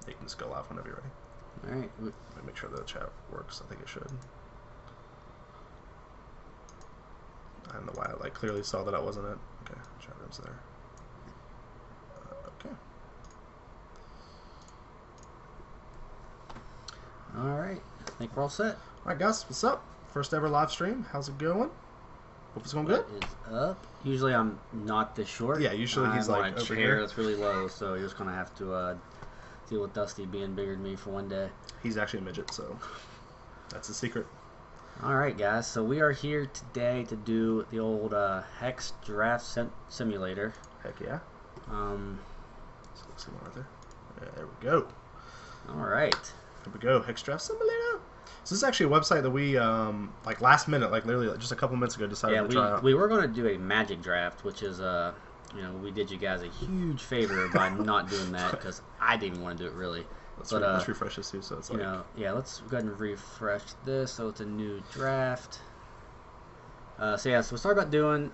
You can just go live whenever you're ready. All right. Let me make sure the chat works. I think it should. I don't know why I clearly saw that wasn't it. Okay, chat room's there. Okay. All right. I think we're all set. All right, guys, what's up? First ever live stream. How's it going? Hope it's going good. What is up? Usually I'm not this short. Yeah, usually he's I'm like on a over chair here. that's really low, so you're just gonna have to deal with Dusty being bigger than me for one day. He's actually a midget, so that's the secret. All right, guys. So we are here today to do the old Hex Draft Simulator. Heck yeah. So let's see one right there. Yeah, there we go. All right. There we go. Hex Draft Simulator. So this is actually a website that we like last minute, like literally just a couple minutes ago, decided to try out. We were going to do a Magic Draft, which is we did you guys a huge favor by not doing that because I didn't even want to do it really. Let's refresh this too, so it's like let's go ahead and refresh this so it's a new draft. So we started about doing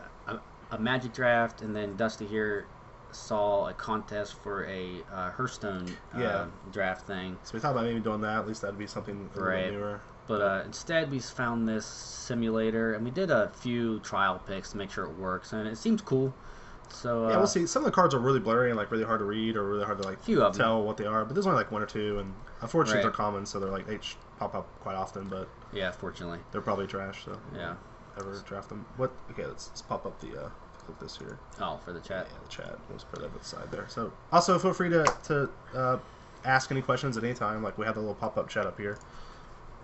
a Magic Draft, and then Dusty here saw a contest for a Hearthstone draft thing. So we thought about maybe doing that. At least that'd be something a little newer. But instead we found this simulator, and we did a few trial picks to make sure it works, and it seems cool. So yeah, we'll see. Some of the cards are really blurry and like really hard to read or really hard to tell what they are. But there's only like one or two, and unfortunately they're common, so they're like they pop up quite often. But yeah, fortunately they're probably trash. So yeah, ever draft them? What? Okay, let's pop up the click this here. Oh, for the chat. Yeah, the chat. We'll just put that to the side there. So also feel free to ask any questions at any time. Like we have the little pop up chat up here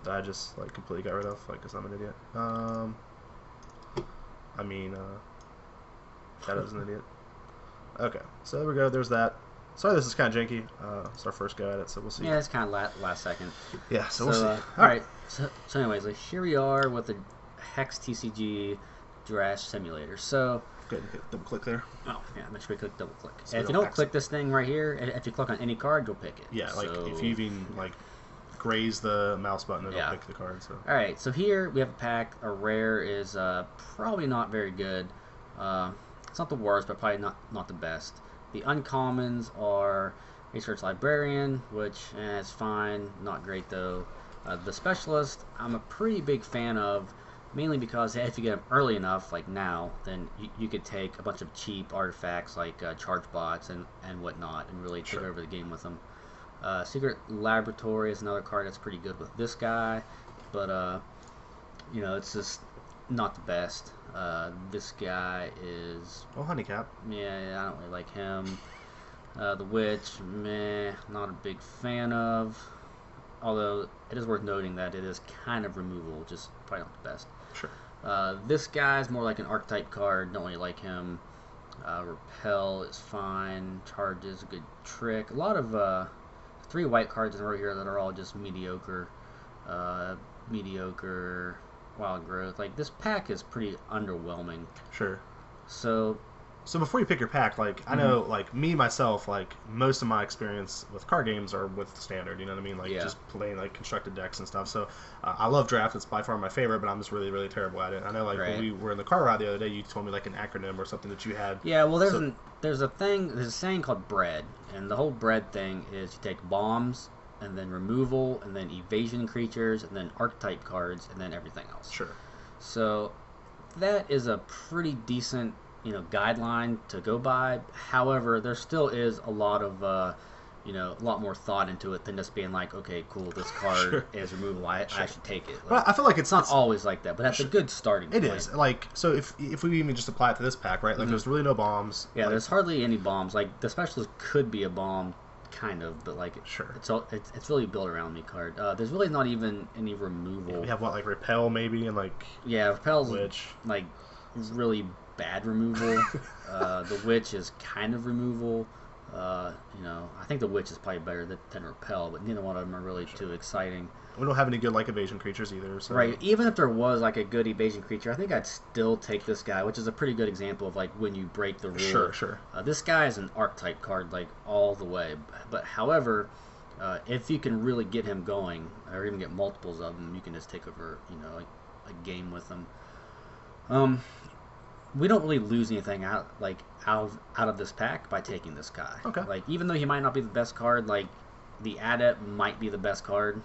that I just like completely got rid of, like because I'm an idiot. That is an idiot. Okay, so there we go. There's that. Sorry, this is kind of janky. It's our first go at it, so we'll see. Yeah, it's kind of last second. Yeah, so we'll see. All right. So anyways, here we are with the HexTcg Draft Simulator. So good. Double click there. Oh yeah, make sure we click double click. So if you don't click this thing right here, if you click on any card, you'll pick it. Yeah, like if you even like graze the mouse button, it'll pick the card. So all right, so here we have a pack. A rare is probably not very good. It's not the worst, but probably not the best. The uncommons are Research Librarian, which is fine, not great though. The Specialist, I'm a pretty big fan of, mainly because if you get them early enough, like now, then you could take a bunch of cheap artifacts like charge bots and whatnot and really take over the game with them. Secret Laboratory is another card that's pretty good with this guy, but it's just not the best. This guy is... Oh, Honeycap. Yeah, I don't really like him. The Witch, meh, not a big fan of. Although, it is worth noting that it is kind of removable, just probably not the best. Sure. This guy's more like an archetype card, don't really like him. Repel is fine. Charge is a good trick. A lot of 3 white cards in a row here that are all just mediocre. Mediocre... Wild Growth. Like, this pack is pretty underwhelming. Sure. So before you pick your pack, like, I know, like, me, myself, like, most of my experience with card games are with Standard, you know what I mean? Like, just playing, like, constructed decks and stuff. So, I love Draft. It's by far my favorite, but I'm just really, really terrible at it. I know, like, when we were in the car ride the other day, you told me, like, an acronym or something that you had. Yeah, well, there's a saying called bread, and the whole bread thing is you take bombs, and then removal, and then evasion creatures, and then archetype cards, and then everything else. Sure. So that is a pretty decent, guideline to go by. However, there still is a lot of, a lot more thought into it than just being like, okay, cool, this card is removable. I should take it. Like, but I feel like it's not always like that, but that's a good starting point. It is. Like, so if we even just apply it to this pack, right? Like, there's really no bombs. Yeah, there's hardly any bombs. Like, the Specialist could be a bomb. Kind of, but like it's really built around me card. There's really not even any removal. Yeah, we have like Repel maybe and like Repel's Witch. Like really bad removal. The Witch is kind of removal. I think the Witch is probably better than Repel, but neither one of them are really too exciting. We don't have any good like evasion creatures either. So. Right. Even if there was like a good evasion creature, I think I'd still take this guy, which is a pretty good example of like when you break the rule. Sure. This guy is an archetype card like all the way. But however, if you can really get him going, or even get multiples of them, you can just take over a game with them. We don't really lose anything out of this pack by taking this guy. Okay. Like even though he might not be the best card, like the Adept might be the best card.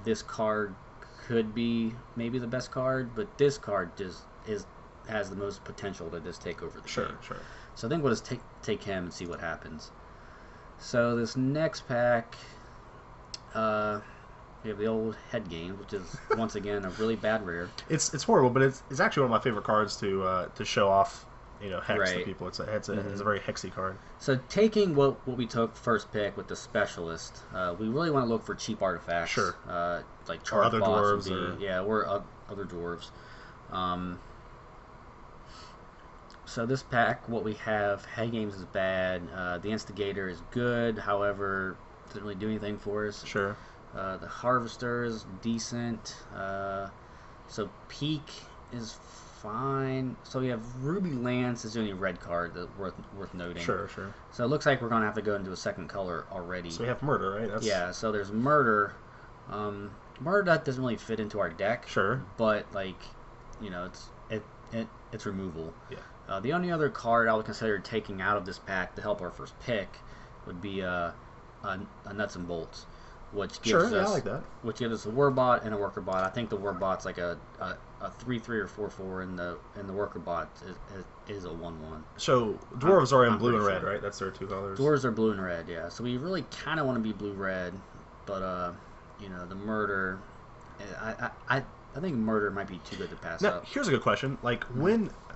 This card could be maybe the best card, but this card just has the most potential to just take over the game. Sure. So I think we'll just take him and see what happens. So this next pack, we have the old Head Games, which is once again a really bad rare. It's horrible, but it's actually one of my favorite cards to show off. Hex to people. It's a very hexy card. So taking what we took first pick with the Specialist, we really want to look for cheap artifacts. Sure. Like charge other bots dwarves. or other dwarves. So this pack, what we have, Head Games is bad. The Instigator is good, however, doesn't really do anything for us. Sure. The Harvester is decent. So Peak is fine. So we have Ruby Lance is the only red card that worth noting. Sure. So it looks like we're gonna have to go into a second color already. So we have Murder, right? Yeah. So there's Murder. Murder that doesn't really fit into our deck. Sure. But it's removal. Yeah. The only other card I would consider taking out of this pack to help our first pick would be a Nuts and Bolts, which gives us I like that. Which gives us a Warbot and a Worker Bot. I think the Warbot's like a 3/3 or 4/4, and the Worker Bot is a 1/1. So dwarves are in blue and red, sure. right? That's their two colors. Dwarves are blue and red, yeah. So we really kind of want to be blue-red, but the Murder, I think Murder might be too good to pass up. Here's a good question. Like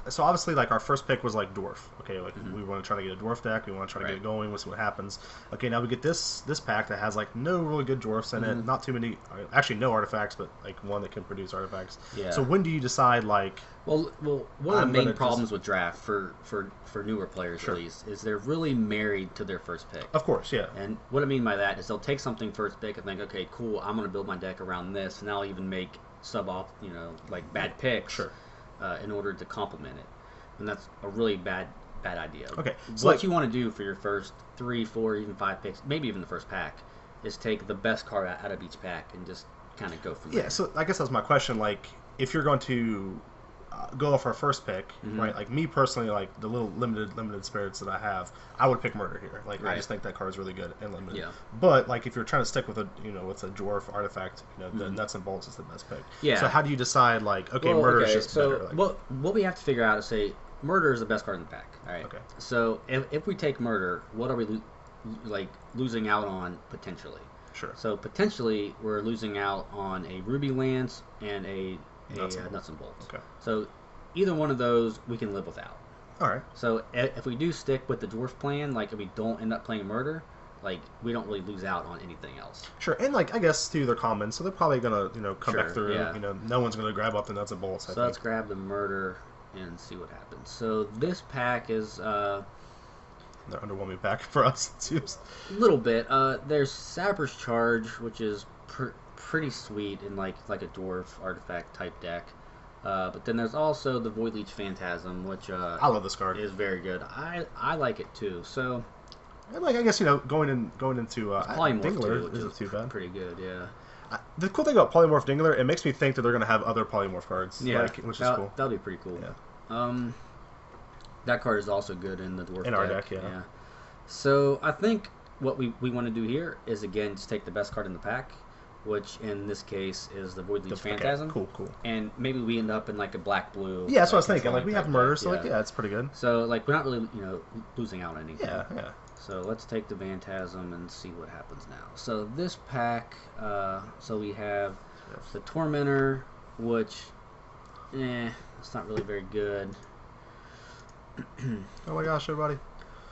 so obviously like our first pick was like dwarf. Okay, like we want to try to get a dwarf deck. We want to try to get it going. We'll see what happens. Okay, now we get this pack that has like no really good dwarfs in it. Not too many, actually no artifacts, but like one that can produce artifacts. Yeah. So when do you decide like? Well, one of the main problems with draft for newer players at least is they're really married to their first pick. Of course, yeah. And what I mean by that is they'll take something first pick and think, okay, cool, I'm going to build my deck around this, and I'll even make like bad picks. Sure. In order to complement it, and that's a really bad idea. Okay, so what you want to do for your first 3, 4, even 5 picks, maybe even the first pack, is take the best card out of each pack and just kind of go from there. Yeah, so I guess that's my question. Like, if you're going to go off our first pick, right? Like me personally, like the little limited spirits that I have, I would pick Murder here. Like I just think that card's really good and limited. Yeah. But like if you're trying to stick with a dwarf artifact, the Nuts and Bolts is the best pick. Yeah. So how do you decide like Murder is just better? Like, what we have to figure out is say Murder is the best card in the pack. All right. Okay. So if we take Murder, what are we losing out on potentially? Sure. So potentially we're losing out on a Ruby Lance and a Nuts and Bolts. Okay. So either one of those we can live without. All right. So if we do stick with the dwarf plan, like if we don't end up playing Murder, like we don't really lose out on anything else. Sure. And like I guess too, they're common, so they're probably gonna come back through. Yeah. No one's gonna grab up the Nuts and Bolts. So let's grab the Murder and see what happens. So this pack is the underwhelming pack for us. It seems a little bit. There's Sapper's Charge, which is pretty sweet in like a dwarf artifact type deck. But then there's also the Void Leech Phantasm, which I love this card. Is very good. I like it too. So, like I guess going into Polymorph Dingler too, which isn't too bad. Pretty good, yeah. The cool thing about Polymorph Dingler, it makes me think that they're going to have other Polymorph cards, which is cool. That'll be pretty cool. Yeah. That card is also good in the dwarf in our deck. Yeah. So I think what we want to do here is again just take the best card in the pack, which in this case is the Void Leech Phantasm. Cool. And maybe we end up in like a black-blue. Yeah, that's what I was thinking. Like we have Murder, so it's pretty good. So like we're not really losing out on anything. Yeah. So let's take the Phantasm and see what happens now. So this pack, so we have the Tormentor, which, it's not really very good. Oh my gosh, everybody.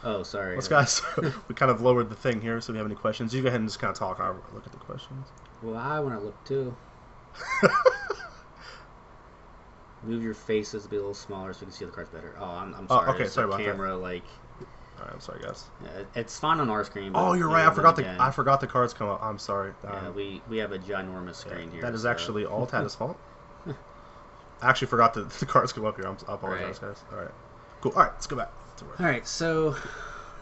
Oh, sorry. Let's guys, we kind of lowered the thing here, so if you have any questions, you go ahead and just kind of talk and I'll look at the questions. Well, I want to look too. Move your faces to be a little smaller so we can see the cards better. Oh, I'm sorry. Okay, sorry about camera, that. Like... Alright, I'm sorry, guys. Yeah, it's fine on our screen. But oh, you're right. I forgot the cards come up. I'm sorry. Yeah, we have a ginormous screen here. That is actually all Tata's fault. I actually forgot that the cards come up here. I apologize, guys. All right. Cool. All right, let's go back to work. All right, so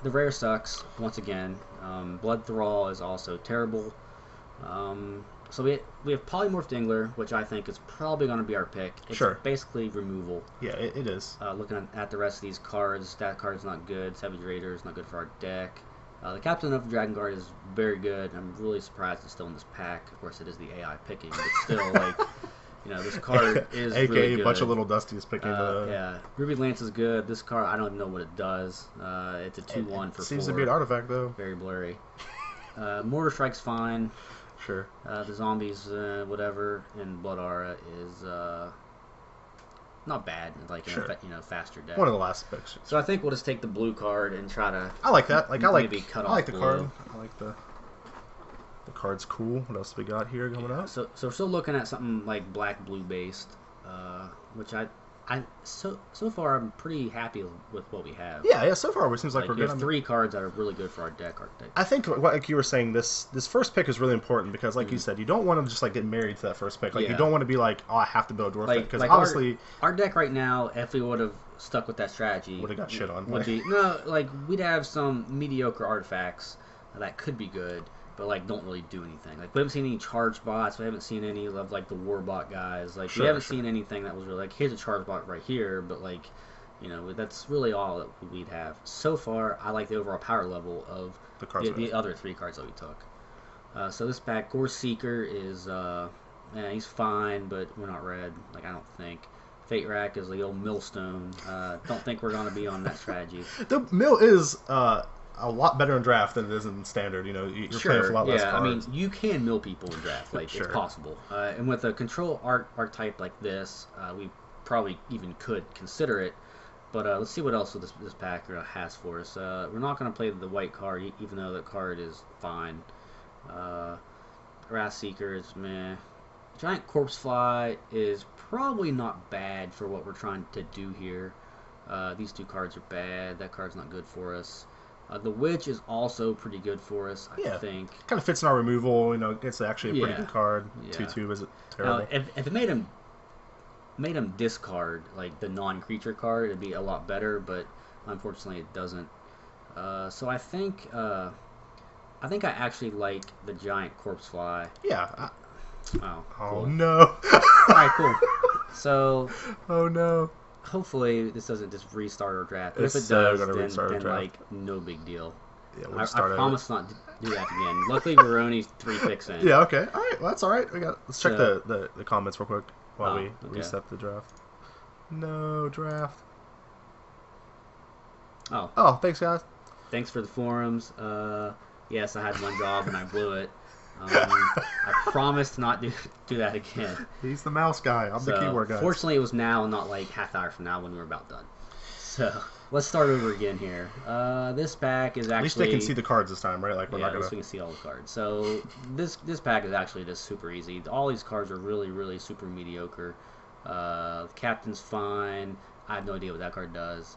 the rare sucks once again. Blood Thrall is also terrible. So we have Polymorph Dingler, which I think is probably going to be our pick. It's basically removal. Yeah, it is. Looking at the rest of these cards, that card's not good. Savage Raider is not good for our deck. The Captain of Dragon Guard is very good. I'm really surprised it's still in this pack. Of course, it is the AI picking, but still, like, this card is AKA really good. A bunch of little Dusties picking Yeah, Ruby Lance is good. This card, I don't even know what it does. It's a 2/1 for 4. Seems to be an artifact, though. Very blurry. Mortar Strike's fine. Sure. The zombies, whatever, and Blood Aura is not bad. Like, sure. Faster deck. One of the last picks. So I think we'll just take the blue card and try to. I like that. Like, maybe cut off the blue. card. I like the card's cool. What else we got here coming up? So we're still looking at something like black-blue based, which so far I'm pretty happy with what we have. Yeah. So far it seems like we're we good. have 3 cards that are really good for our deck archetype. I think, like you were saying, this first pick is really important because, like you said, you don't want to just like get married to that first pick. Like you don't want to be like, oh, I have to build a dwarf deck because obviously our deck right now, if we would have stuck with that strategy, would have got shit on. We'd have some mediocre artifacts that could be good, but like don't really do anything. Like we haven't seen any charge bots. We haven't seen any of like the war bot guys. Like we haven't seen anything that was really like, here's a charge bot right here, but like that's really all that we'd have so far. I like the overall power level of the other 3 cards that we took. So this pack, Gore Seeker is he's fine, but we're not red. Like I don't think. Fate Rack is the old millstone. Don't think we're gonna be on that strategy. The mill is a lot better in draft than it is in standard. You're playing with a lot less cards. I mean, you can mill people in draft. Like it's possible. And with a control archetype like this, we probably even could consider it. But let's see what else this pack has for us. We're not going to play the white card, even though that card is fine. Wrath Seeker is meh. Giant Corpse Fly is probably not bad for what we're trying to do here. These 2 cards are bad. That card's not good for us. The Witch is also pretty good for us, I think. Kind of fits in our removal. It's actually a pretty good card. 2/2 is terrible. Now, if it made him discard like the non-creature card, it'd be a lot better. But unfortunately, it doesn't. So I think I actually like the Giant Corpse Fly. Yeah. Oh cool. No. All right, cool. So. Oh no. Hopefully this doesn't just restart our draft. But if it does, then like no big deal. Yeah, we'll I promise not to do that again. Luckily, we're only 3 picks in. Yeah. Okay. All right. Well, that's all right. Let's check the comments real quick while we reset the draft. No draft. Oh. Oh, thanks guys. Thanks for the forums. Yes, I had one job and I blew it. I promise to not do that again. He's the mouse guy. I'm the keyboard guy. Fortunately, it was now and not like half hour from now when we were about done. So let's start over again here. This pack is actually. At least they can see the cards this time, right? Like we're not gonna. At least we can see all the cards. So this pack is actually just super easy. All these cards are really, really super mediocre. The Captain's fine. I have no idea what that card does.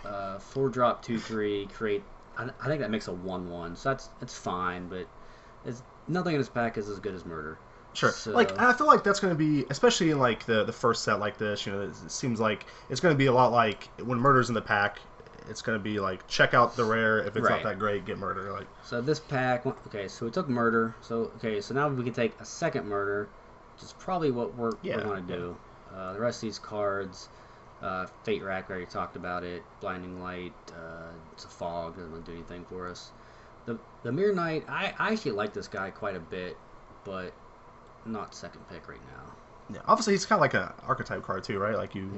4-drop 2/3 create. I think that makes a 1/1. So that's fine, but. Nothing in this pack is as good as Murder. Sure. So, I feel like that's going to be, especially in like the first set like this. It seems like it's going to be a lot like when Murder's in the pack. It's going to be like check out the rare. If it's not that great, get Murder. Like. So this pack. Okay, so we took Murder. So now we can take a second Murder, which is probably what we're going to do. The rest of these cards, Fate Rack, we already talked about it. Blinding Light. It's a fog. Doesn't do anything for us. The Mirror Knight, I actually like this guy quite a bit, but not second pick right now. Yeah, obviously he's kind of like an archetype card too, right? Like you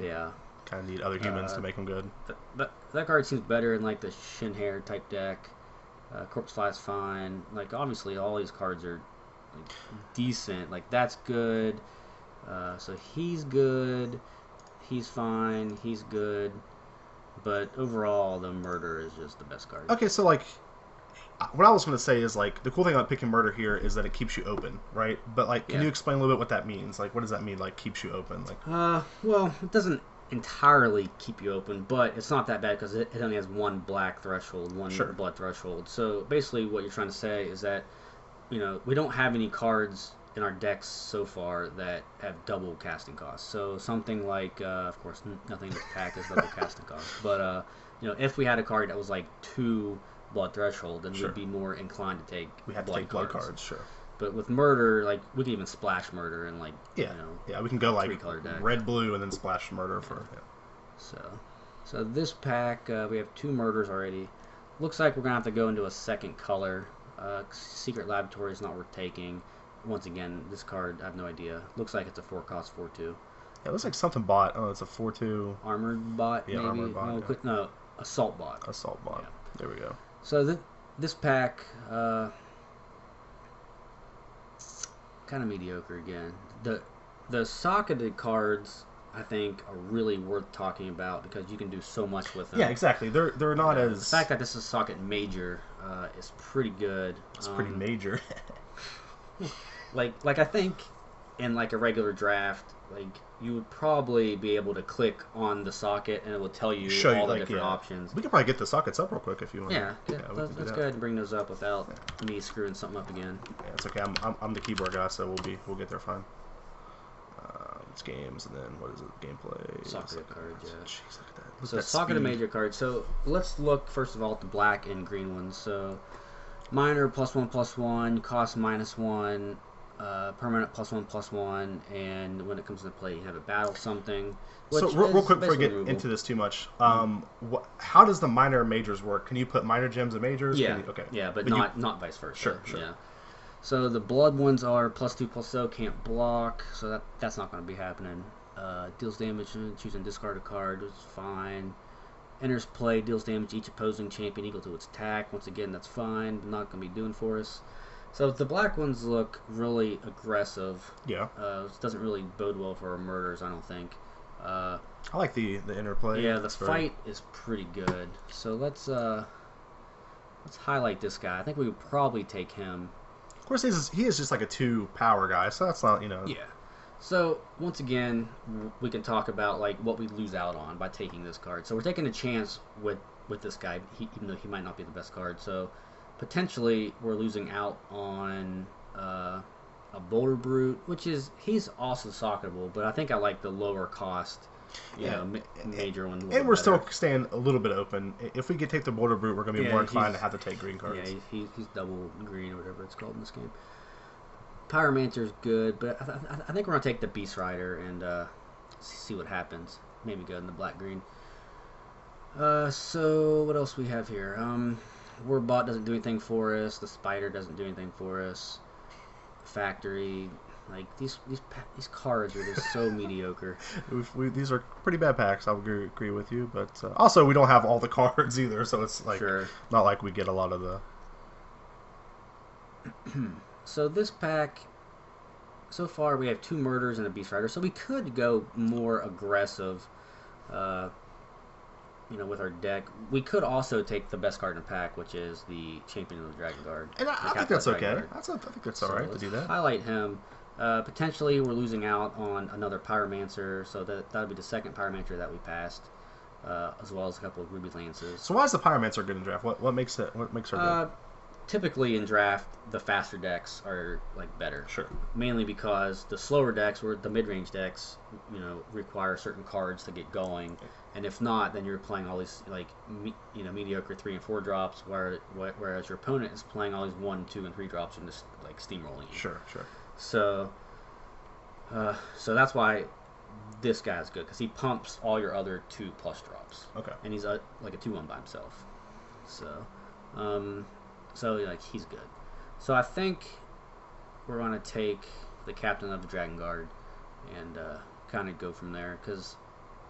kind of need other humans to make him good. That card seems better in like the Shinhair type deck. Corpse Fly is fine. Like obviously all these cards are like, decent. Like that's good. So he's good. He's fine. He's good. But overall, the Murder is just the best card. Okay, so like. What I was going to say is, like, the cool thing about picking Murder here is that it keeps you open, right? But, like, can you explain a little bit what that means? Like, what does that mean, like, keeps you open? Like, well, it doesn't entirely keep you open, but it's not that bad because it only has 1 black threshold, 1 blood threshold. So, basically, what you're trying to say is that, we don't have any cards in our decks so far that have double casting costs. So, something like, of course, nothing in this pack has double casting costs. But, if we had a card that was, like, 2... blood threshold, then we'd be more inclined to take. We have to take blood cards, sure. But with Murder, like we can even splash Murder and like we can go like deck. red, blue, and then splash Murder for. So this pack we have 2 Murders already. looks like we're gonna have to go into a second color. Secret Laboratory is not worth taking. Once again, this card I have no idea. Looks like it's a 4-cost 4/2. Yeah, it looks like something bot. Oh, it's a 4/2. Armored bot, yeah, maybe. Armored bot. No, no, assault bot. Assault bot. Yeah. There we go. So this pack, kind of mediocre again. The socketed cards, I think, are really worth talking about because you can do so much with them. Yeah, exactly. They're not as... The fact that this is socket major is pretty good. It's pretty major. like I think in like a regular draft, like you would probably be able to click on the socket and it will tell you all the different options. We could probably get the sockets up real quick if you want. Yeah, let's go ahead and bring those up without me screwing something up again. Yeah, it's okay. I'm the keyboard guy, so we'll get there fine. It's games, and then what is it? Gameplay. Socket cards. Yeah. Jeez, look at that. Look So at that socket and speed. major cards. So let's look first of all at the black and green ones. So minor +1/+1, cost -1. Permanent +1/+1, and when it comes into play, you have a battle something. So real quick before we get into this too much, how does the minor and majors work? Can you put minor gems in majors? Yeah, okay. Yeah, but not vice versa. Sure. Yeah. So the blood ones are +2/+0, can't block, so that's not going to be happening. Deals damage, choose and discard a card, which is fine. Enters play, deals damage each opposing champion equal to its attack. Once again, that's fine, but not going to be doing for us. So the black ones look really aggressive. Yeah. It doesn't really bode well for our murders, I don't think. I like the interplay. Yeah, the fight is pretty good. So let's highlight this guy. I think we would probably take him. Of course, he is just like a 2 power guy, so that's not, Yeah. So once again, we can talk about like what we lose out on by taking this card. So we're taking a chance with this guy, even though he might not be the best card. So potentially we're losing out on a Boulder Brute, which he's also socketable, but I think I like the lower cost, major one. And we're still staying a little bit open. If we could take the Boulder Brute, we're going to be more inclined to have to take green cards. Yeah, he's double green or whatever it's called in this game. Pyromancer's good, but I think we're going to take the Beast Rider and see what happens. Maybe go in the black-green. So what else we have here? Warbot doesn't do anything for us. The Spider doesn't do anything for us. Factory, like these cards are just so mediocre. These are pretty bad packs. I would agree with you, but also we don't have all the cards either, so it's like not like we get a lot of the. So this pack, so far we have 2 murders and a Beast Rider, so we could go more aggressive. With our deck, we could also take the best card in the pack, which is the Champion of the Dragon Guard. And I think that's okay. I think that's all right to do that. Highlight him. Potentially, we're losing out on another Pyromancer, so that would be the second Pyromancer that we passed, as well as a couple of Ruby Lances. So why is the Pyromancer good in draft? What makes her good? Typically in draft, the faster decks are like better. Sure. Mainly because the slower decks, or the mid-range decks, require certain cards to get going, and if not, then you're playing all these mediocre 3 and 4 drops, whereas your opponent is playing all these 1, 2, and 3 drops and just like steamrolling. Sure. So that's why this guy's good, because he pumps all your other 2+ drops. Okay. And he's like a 2/1 by himself. So like he's good. So I think we're gonna take the Captain of the Dragon Guard and kind of go from there, because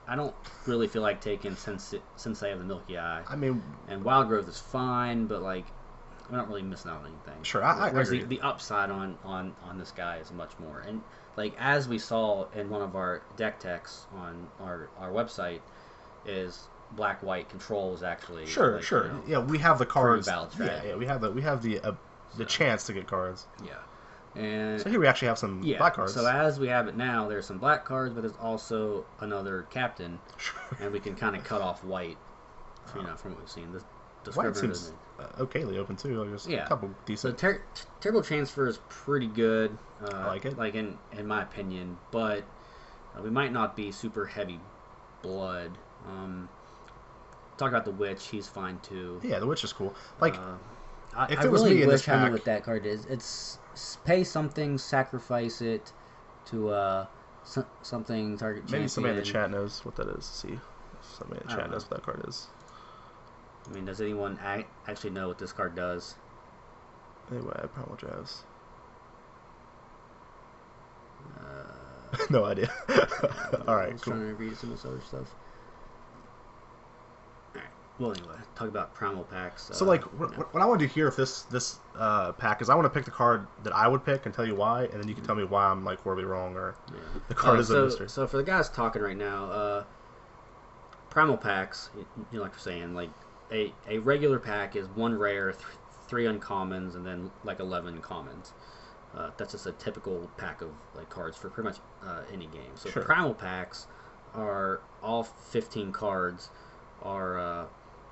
I don't really feel like taking Sensei of the Milky Eye. I mean, and Wild Growth is fine, but like we're not really missing out on anything. Sure, I agree. The upside on this guy is much more. And like as we saw in one of our deck techs on our website, is black-white control is actually sure. Yeah, we have the cards. Yeah, we have the chance to get cards. Yeah. And so here we actually have some black cards. So as we have it now, there's some black cards, but there's also another captain, and we can kind of cut off white, from what we've seen. The white seems okayly open too. There's a couple decent. So Terrible Transfer is pretty good. I like it. Like in my opinion, but we might not be super heavy blood. Talk about the Witch. He's fine too. Yeah, the Witch is cool. Like, if I it was really me in wish this I knew pack, what that card is. It's pay something, sacrifice it to something target champion. maybe somebody in the chat knows what that is. See, if somebody in the chat knows what that card is. I mean, does anyone actually know what this card does? Anyway, Primal Drafts. Uh, No idea. All right, I was cool. trying to read some of this other stuff. Alright. Well, anyway, talk about primal packs. So, like, what I want to do here with this pack is I want to pick the card that I would pick and tell you why, and then you can tell me why I'm, like, horribly wrong or the card is a mystery. So, for the guys talking right now, primal packs, you know, like you're saying, like, a regular pack is 1 rare, 3 uncommons, and then, like, 11 commons. That's just a typical pack of like cards for pretty much any game. So Sure. primal packs are all 15 cards are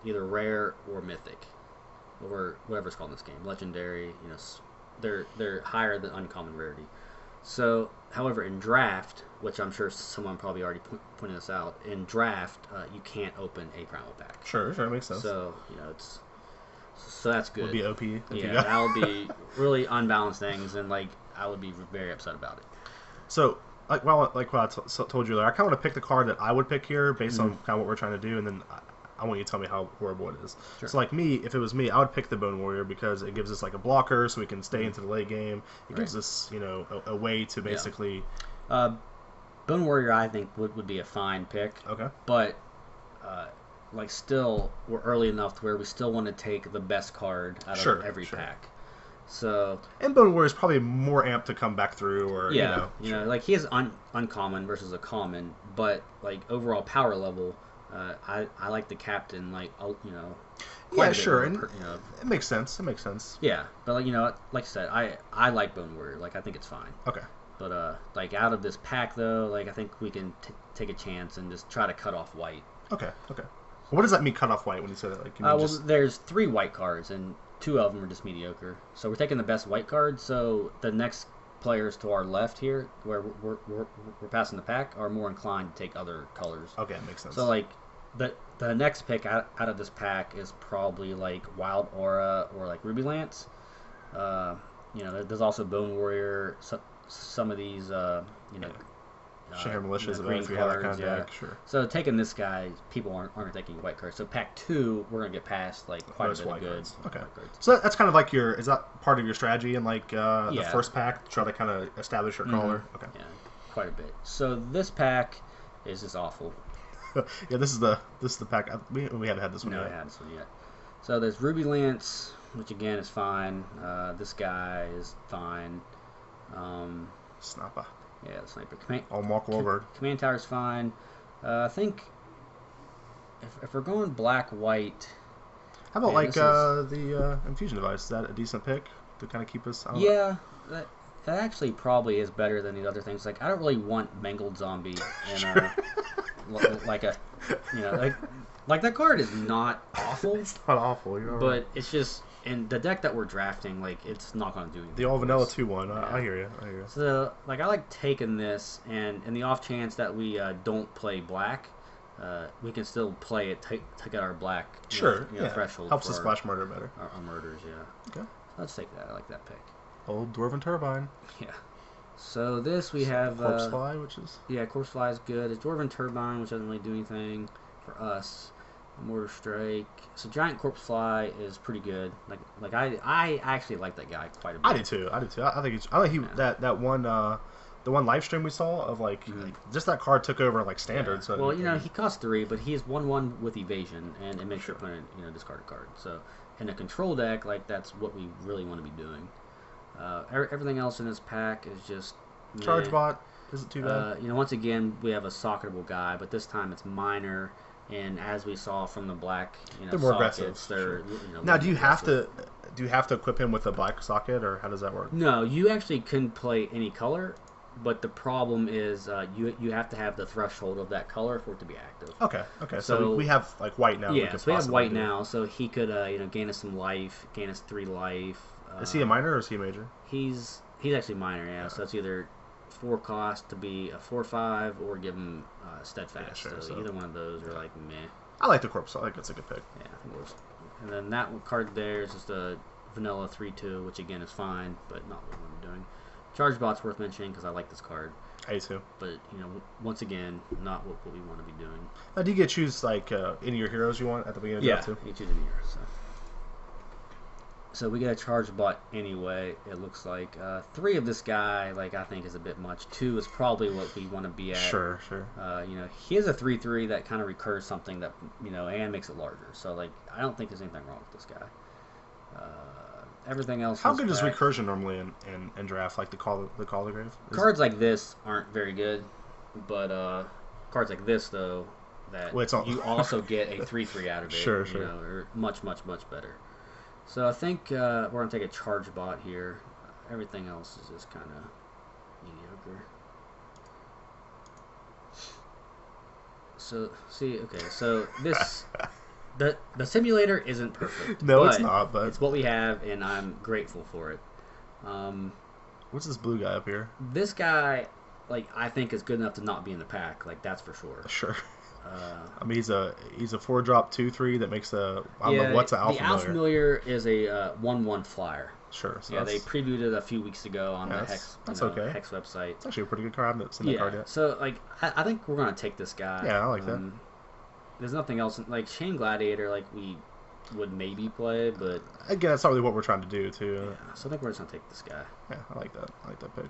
either rare or mythic, or whatever it's called in this game, legendary. You know, they're higher than uncommon rarity. So, however, in draft, which I'm sure someone probably already pointed this out, in draft you can't open a primal pack. Sure, makes sense. So you know So that's good. Would be OP. Yeah, that would be really unbalanced things, and like I would be very upset about it. So, like what I told you earlier, I kind of want to pick the card that I would pick here based on kind of what we're trying to do, and then I want you to tell me how horrible it is. Sure. So, like me, if it was me, I would pick the Bone Warrior because it gives us like a blocker, so we can stay into the late game. It gives us, you know, a way to basically. Bone Warrior, I think would be a fine pick. Okay. But. Like still, we're early enough to where we still want to take the best card out of every pack. So and Bone Warrior is probably more amped to come back through, or you know, like he is uncommon versus a common, but like overall power level, I like the captain, like you know. Yeah, sure, and you know, it makes sense. It makes sense. Yeah, but like you know, like I said, I like Bone Warrior. Like I think it's fine. Okay. But like out of this pack though, like I think we can take a chance and just try to cut off white. Okay. What does that mean, cut off white, when you say that? Like, well, there's 3 white cards, and 2 of them are just mediocre. So we're taking the best white card, so the next players to our left here, where we're passing the pack, are more inclined to take other colors. Okay, makes sense. So, like, the next pick out of this pack is probably, like, Wild Aura or, like, Ruby Lance. You know, there's also Bone Warrior, some of these, you know... Share militias, green if you cards, have that kind of deck, sure. So taking this guy, people aren't taking white cards. So pack 2, we're gonna get past like quite a bit of good. Cards. Okay. White cards. So that's kind of like is that part of your strategy in like the first pack to try to kind of establish your color? Okay. Yeah, quite a bit. So this pack is just awful. Yeah, this is the pack. We haven't had this one yet. No, I haven't this one yet. So there's Ruby Lance, which again is fine. This guy is fine. Snapper. Yeah, the sniper. Mark Wahlberg. Command Tower's fine. I think if we're going black-white... How about the infusion device? Is that a decent pick to kind of keep us... Yeah, that actually probably is better than the other things. Like, I don't really want Mangled Zombie and like a... You know, like that card is not awful. It's not awful, you're but right. it's just... And the deck that we're drafting, like, it's not going to do anything. The all vanilla 2-1. I hear you. So, like, I like taking this, and in the off chance that we don't play black, we can still play it to get our black threshold. Helps us splash murder better. Our murders, yeah. Okay. Let's take that. I like that pick. Old Dwarven Turbine. Yeah. So this we have... Corpse Fly, which is... Yeah, Corpse Fly is good. It's Dwarven Turbine, which doesn't really do anything for us. Mortar Strike. So Giant Corpse Fly is pretty good. Like I actually like that guy quite a bit. I do too. I think that one the one live stream we saw of like just that card took over like standard. Yeah. So well, you know, he costs 3, but he is 1/1 with evasion, and it makes your opponent discard a card. So in a control deck, like that's what we really want to be doing. Everything else in this pack is just Charge Bot isn't too bad. Once again we have a socketable guy, but this time it's minor. And as we saw from the black, they're more sockets, aggressive. they're now, do you have to equip him with a black socket, or how does that work? No, you actually can play any color, but the problem is you have to have the threshold of that color for it to be active. Okay. So we have like white now. Yeah, so we have white now, so he could gain us some life, gain us 3 life. Is he a minor or is he a major? He's actually minor, yeah. So it's either 4 cost to be a 4/5 or give him steadfast. Yeah, sure, so either one of those are like meh. I like the corpse. I think it's a good pick. Yeah, I think it was. And then that card there is just a vanilla 3/2, which again is fine, but not what we're doing. Charge Bot's worth mentioning because I like this card. I too. But, once again, not what we want to be doing. Do you get to choose, like, any of your heroes you want at the beginning of the draft, too? Yeah, you choose any heroes. So we get a Charge Bot anyway. It looks like 3 of this guy, I think is a bit much. 2 is probably what we want to be at. Sure. He has a 3/3 that kind of recurs something that, and makes it larger. So, I don't think there's anything wrong with this guy. Everything else. How good is recursion normally in draft? Like the Call of the Grave? Cards like this aren't very good, but cards like this though, that you also get a 3/3 out of it. Sure. Are much better. So I think we're gonna take a Charge Bot here. Everything else is just kind of mediocre. So so this. The simulator isn't perfect. No, it's not, but it's what we have, and I'm grateful for it. What's this blue guy up here? This guy, I think is good enough to not be in the pack. That's for sure. Sure. I mean, he's a 4-drop 2/3 that makes I don't know what's an Alpha Familiar. The Alpha Familiar is a 1/1 flyer. Sure. So they previewed it a few weeks ago on the Hex. Hex website. It's actually a pretty good card. I haven't seen that card yet. So I think we're gonna take this guy. Yeah, I like that. There's nothing else Chain Gladiator we would maybe play, but again, that's not really what we're trying to do too. Yeah, so I think we're just gonna take this guy. Yeah, I like that. I like that pick.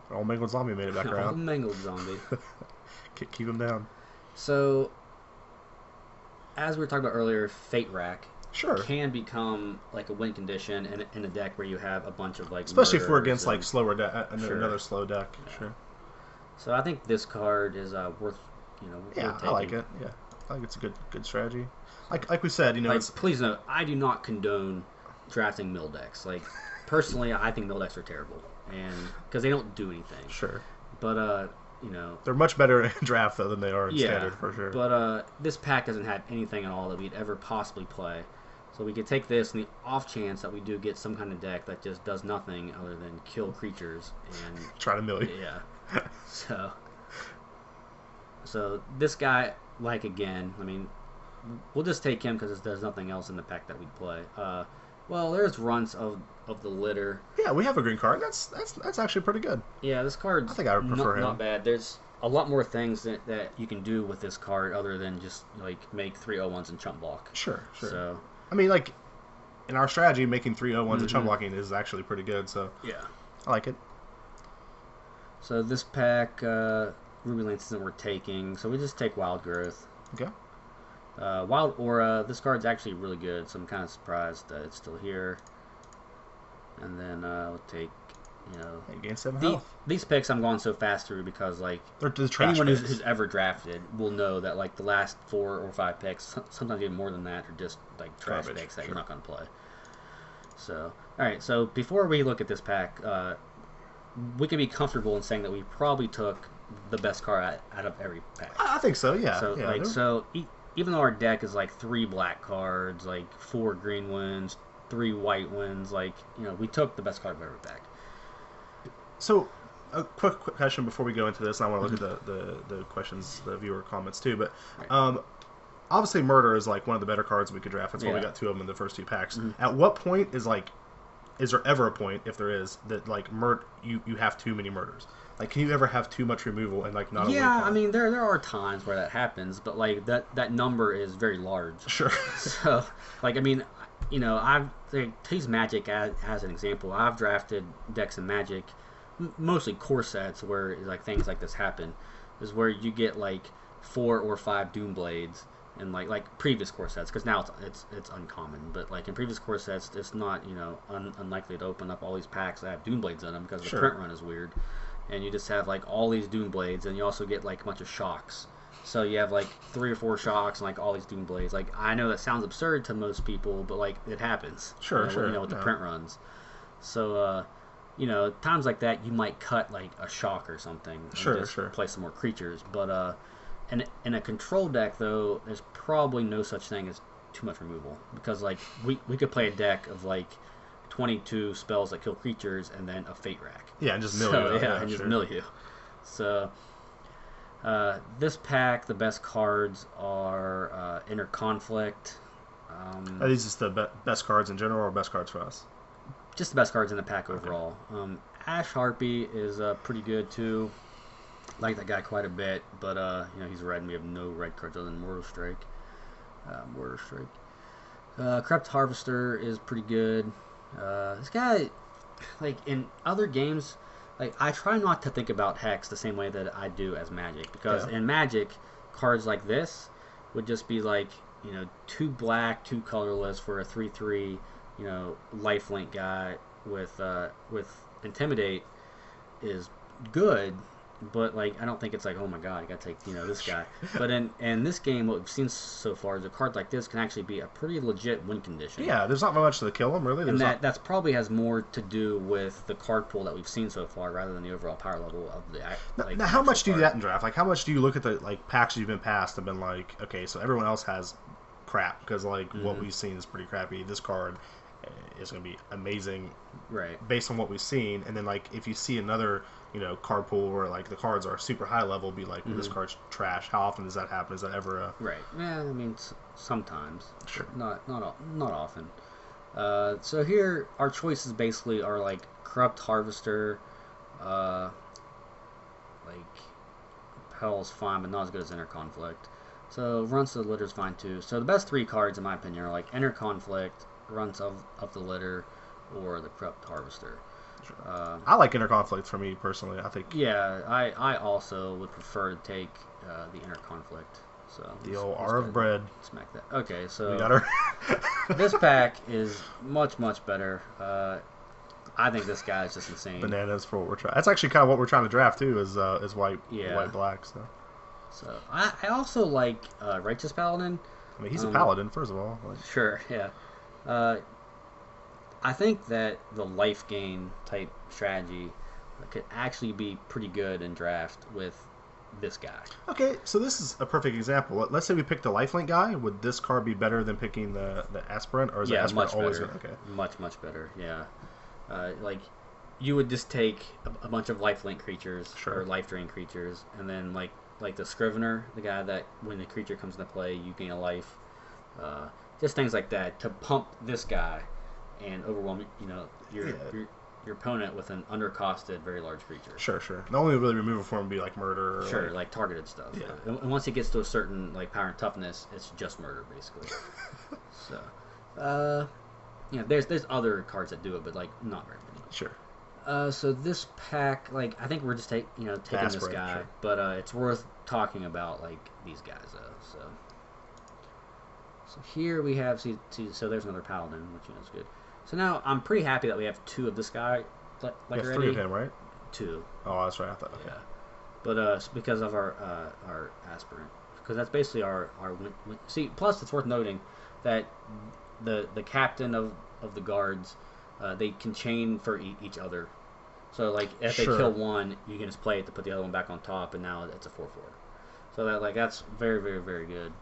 Old Mangled Zombie made it back around. Old Mangled Zombie. Keep him down. So, as we were talking about earlier, Fate Rack can become a win condition in a deck where you have a bunch of especially if we're against slower deck, another slow deck. Yeah. Sure. So I think this card is worth. I like it. Yeah, I think it's a good strategy. Like we said, please note, I do not condone drafting mill decks. Personally, I think mill decks are terrible, and because they don't do anything. Sure. But they're much better in draft though than they are in standard for sure. But this pack doesn't have anything at all that we'd ever possibly play, so we could take this in the off chance that we do get some kind of deck that just does nothing other than kill creatures and try to mill you. Yeah. So this guy, again, I mean, we'll just take him because there's nothing else in the pack that we'd play. Well, there's runs of the litter. Yeah, we have a green card. That's actually pretty good. Yeah, this card. I think I would prefer him. Not bad. There's a lot more things that you can do with this card other than just make 3/01s and chump block. Sure. So I mean, in our strategy, making 3/01s and chump blocking is actually pretty good. So yeah, I like it. So this pack. Ruby Lance isn't worth taking, so we just take Wild Growth. Okay. Wild Aura, this card's actually really good, so I'm kind of surprised that it's still here. And then we'll take, gain 7 health. These picks I'm going so fast through because, they're trash anyone picks. who's ever drafted will know that, the last 4 or 5 picks, sometimes even more than that, are just, trash picks that you're not going to play. So, alright, so before we look at this pack, we can be comfortable in saying that we probably took the best card out of every pack. I think so, yeah. So, even though our deck is 3 black cards, 4 green ones, 3 white ones, we took the best card of every pack. So, a quick question before we go into this, and I want to look at the questions, the viewer comments too, but obviously Murder is one of the better cards we could draft. That's why we got 2 of them in the first 2 packs. At what point is there ever a point, if there is, that you have too many murders? Can you ever have too much removal and not? Yeah, I mean there are times where that happens, but that number is very large. Sure. So I mean, I've use Magic as an example. I've drafted decks in Magic, mostly core sets where things like this happen, is where you get 4 or 5 Doomblades. And previous core sets, because now it's uncommon, but in previous core sets, it's not unlikely to open up all these packs that have Doomblades in them because the print run is weird, and you just have all these Doomblades, and you also get a bunch of shocks. So you have 3 or 4 shocks and all these Doomblades. I know that sounds absurd to most people, but it happens. Sure. With the print runs. So times like that, you might cut a shock or something. And play some more creatures, but in a control deck, though, there's probably no such thing as too much removal. Because, we could play a deck of, 22 spells that kill creatures and then a Fate Rack. Yeah, and just mill you. Just mill you. So, this pack, the best cards are Inner Conflict. Are these just the best cards in general or best cards for us? Just the best cards in the pack overall. Ash Harpy is pretty good too. Like that guy quite a bit, but he's red and we have no red cards other than Mortar Strike. Corrupt Harvester is pretty good. This guy, like in other games, like I try not to think about Hex the same way that I do as Magic, because in Magic, cards like this would just be like 2 black, 2 colorless for a 3/3, lifelink guy with Intimidate is good. But like I don't think it's like, oh my god, I gotta take this guy. But in this game, what we've seen so far is a card like this can actually be a pretty legit win condition. Yeah, there's not much to kill him really. And that's probably has more to do with the card pool that we've seen so far rather than the overall power level of the. Now, how much do you do that in draft? Like, how much do you look at the packs you've been passed and been like, okay, so everyone else has crap because what we've seen is pretty crappy. This card is going to be amazing, right? Based on what we've seen, and then like if you see another card pool where like the cards are super high level, be like, well, this card's trash. How often does that happen? Is that ever a right? Yeah, I mean sometimes, sure, not often. So here our choices basically are like Corrupt Harvester, like Hell's fine, but not as good as Inner Conflict. So Runs to the Litter is fine too. So the best 3 cards in my opinion are like Inner Conflict, Runs of the Litter, or the Corrupt Harvester. Sure. I like Inner Conflict for me personally. I think. Yeah, I also would prefer to take the Inner Conflict. So the old R of Bread. Smack that. Okay, so we got her. This pack is much better. I think this guy is just insane. Bananas for what we're trying. That's actually kind of what we're trying to draft too. Is white, white black. So I also like Righteous Paladin. I mean, he's a paladin first of all. Like. Sure. Yeah. I think that the life gain type strategy could actually be pretty good in draft with this guy. Okay, so this is a perfect example. Let's say we picked the lifelink guy. Would this card be better than picking the aspirant, or is the aspirant always better? Okay, much better. Yeah, like you would just take a bunch of lifelink creatures or life drain creatures, and then like the Scrivener, the guy that when the creature comes into play, you gain a life. Just things like that to pump this guy and overwhelm your opponent with an undercosted, very large creature. Sure. The only really removal form would be like murder. Or like targeted stuff. Yeah. And once it gets to a certain like power and toughness, it's just murder basically. So, there's other cards that do it, but like not very many. Sure. So this pack, like I think we're just taking this guy, but it's worth talking about like these guys though. So here we have so there's another paladin, which is good. So now I'm pretty happy that we have 2 of this guy. Like already. 3 of him, right? 2. Oh, that's right. I thought. Okay. Yeah. But because of our aspirant, because that's basically our see. Plus, it's worth noting that the captain of the guards, they can chain for each other. So like if they kill one, you can just play it to put the other one back on top, and now it's a 4/4. So that's very good.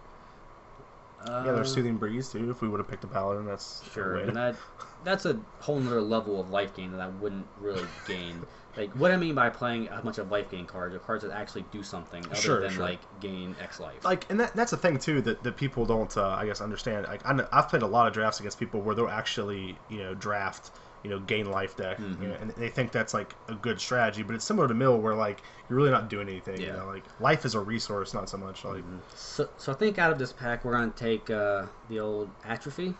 There's Soothing Breeze too. If we would have picked a paladin, that's sure. And that's a whole other level of life gain that I wouldn't really gain. Like what I mean by playing a bunch of life gain cards are cards that actually do something other than like gain X life. Like, and that's a thing too that people don't I guess understand. Like I've played a lot of drafts against people where they'll actually draft gain life deck, and they think that's like a good strategy, but it's similar to mill where like you're really not doing anything. Like life is a resource, not so much like. So I think out of this pack we're gonna take the old Atrophy.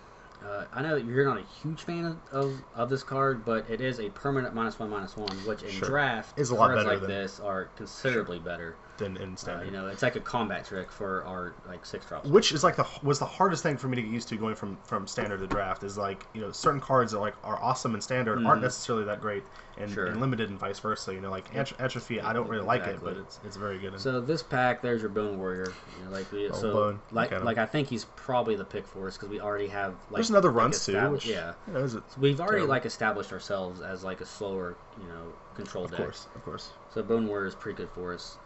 I know that you're not a huge fan of this card, but it is a permanent -1/-1, which in draft is a lot cards better like this are considerably better than in standard. It's like a combat trick for our like 6 drops. Which is like was the hardest thing for me to get used to going from standard to draft is like certain cards that are awesome in standard aren't necessarily that great in limited and vice versa. Like Atrophy, I don't really like it, but it's very good. So this pack, there's your Bone Warrior. Bone. Like I think he's probably the pick for us because we already have like there's another runs too. Which, we've already like established ourselves as like a slower control deck. Of course. So Bone Warrior is pretty good for us.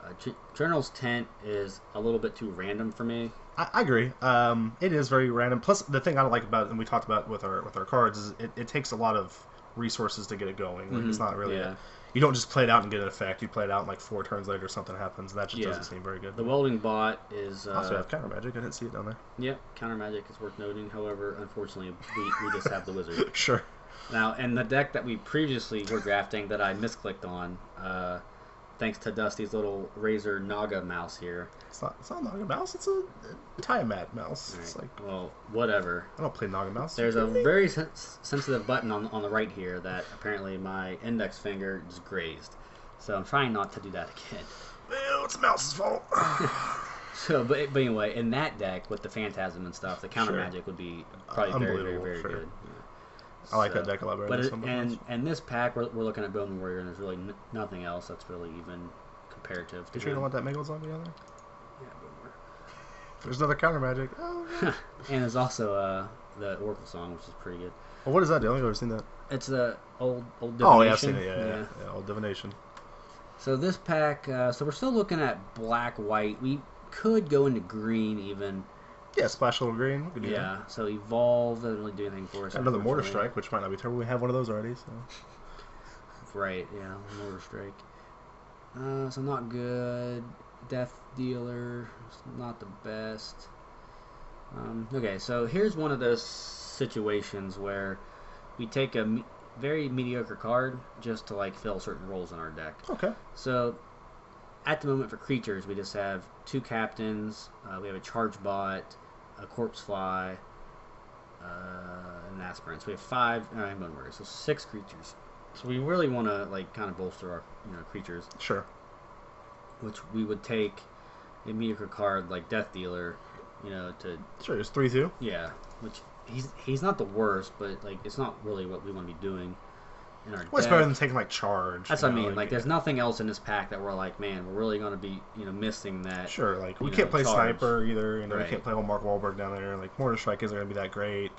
General's Tent is a little bit too random for me. I agree. It is very random. Plus, the thing I don't like about it, and we talked about with our cards, is it takes a lot of resources to get it going. Like, it's not really you don't just play it out and get an effect. You play it out and like 4 turns later something happens, and that just doesn't seem very good. The Welding Bot is... also have Counter Magic. I didn't see it down there. Yep, Counter Magic is worth noting. However, unfortunately, we just have the Wizard. Sure. Now, in the deck that we previously were drafting that I misclicked on, thanks to Dusty's little Razor Naga mouse here. It's not a Naga mouse. It's a Tiamat mouse. Right. It's like, well, whatever. I don't play Naga mouse. There's a very sensitive button on the right here that apparently my index finger just grazed. So I'm trying not to do that again. Well, it's the mouse's fault. So, but anyway, in that deck with the Phantasm and stuff, the counter Sure. magic would be probably very sure. good. I like that deck a lot better. And this pack, we're looking at Bone Warrior, and there's really nothing else that's really even comparative to you sure you don't want that Megal Zombie on there? Yeah, Bone Warrior. There's another counter magic. Oh, and there's also the Oracle Song, which is pretty good. Well, what is that? I don't think I've ever seen that. It's the old divination. Oh, yeah, I've seen it. Yeah, old divination. So this pack, so we're still looking at black, white. We could go into green even. Yeah, splash a little green. We could do that. So evolve doesn't really do anything for us. Another Mortar Strike, which might not be terrible. We have one of those already. So. Right, yeah, Mortar Strike. So not good. Death Dealer, not the best. Okay, so here's one of those situations where we take a very mediocre card just to like fill certain roles in our deck. Okay. So at the moment for creatures, we just have 2 captains. We have a charge bot, a corpse fly, and aspirants. We have 5 Bone Warriors, so 6 creatures. So we really want to like kind of bolster our creatures. Sure. Which we would take a mediocre card like Death Dealer, to sure. It's 3/2. Yeah, which he's not the worst, but like it's not really what we want to be doing in our deck. It's better than taking like charge. That's what I mean. Like there's nothing else in this pack that we're like, man, we're really going to be missing that. Sure, like we can't play charge. Sniper either. Right. We can't play whole Mark Wahlberg down there. Like Mortar Strike isn't going to be that great.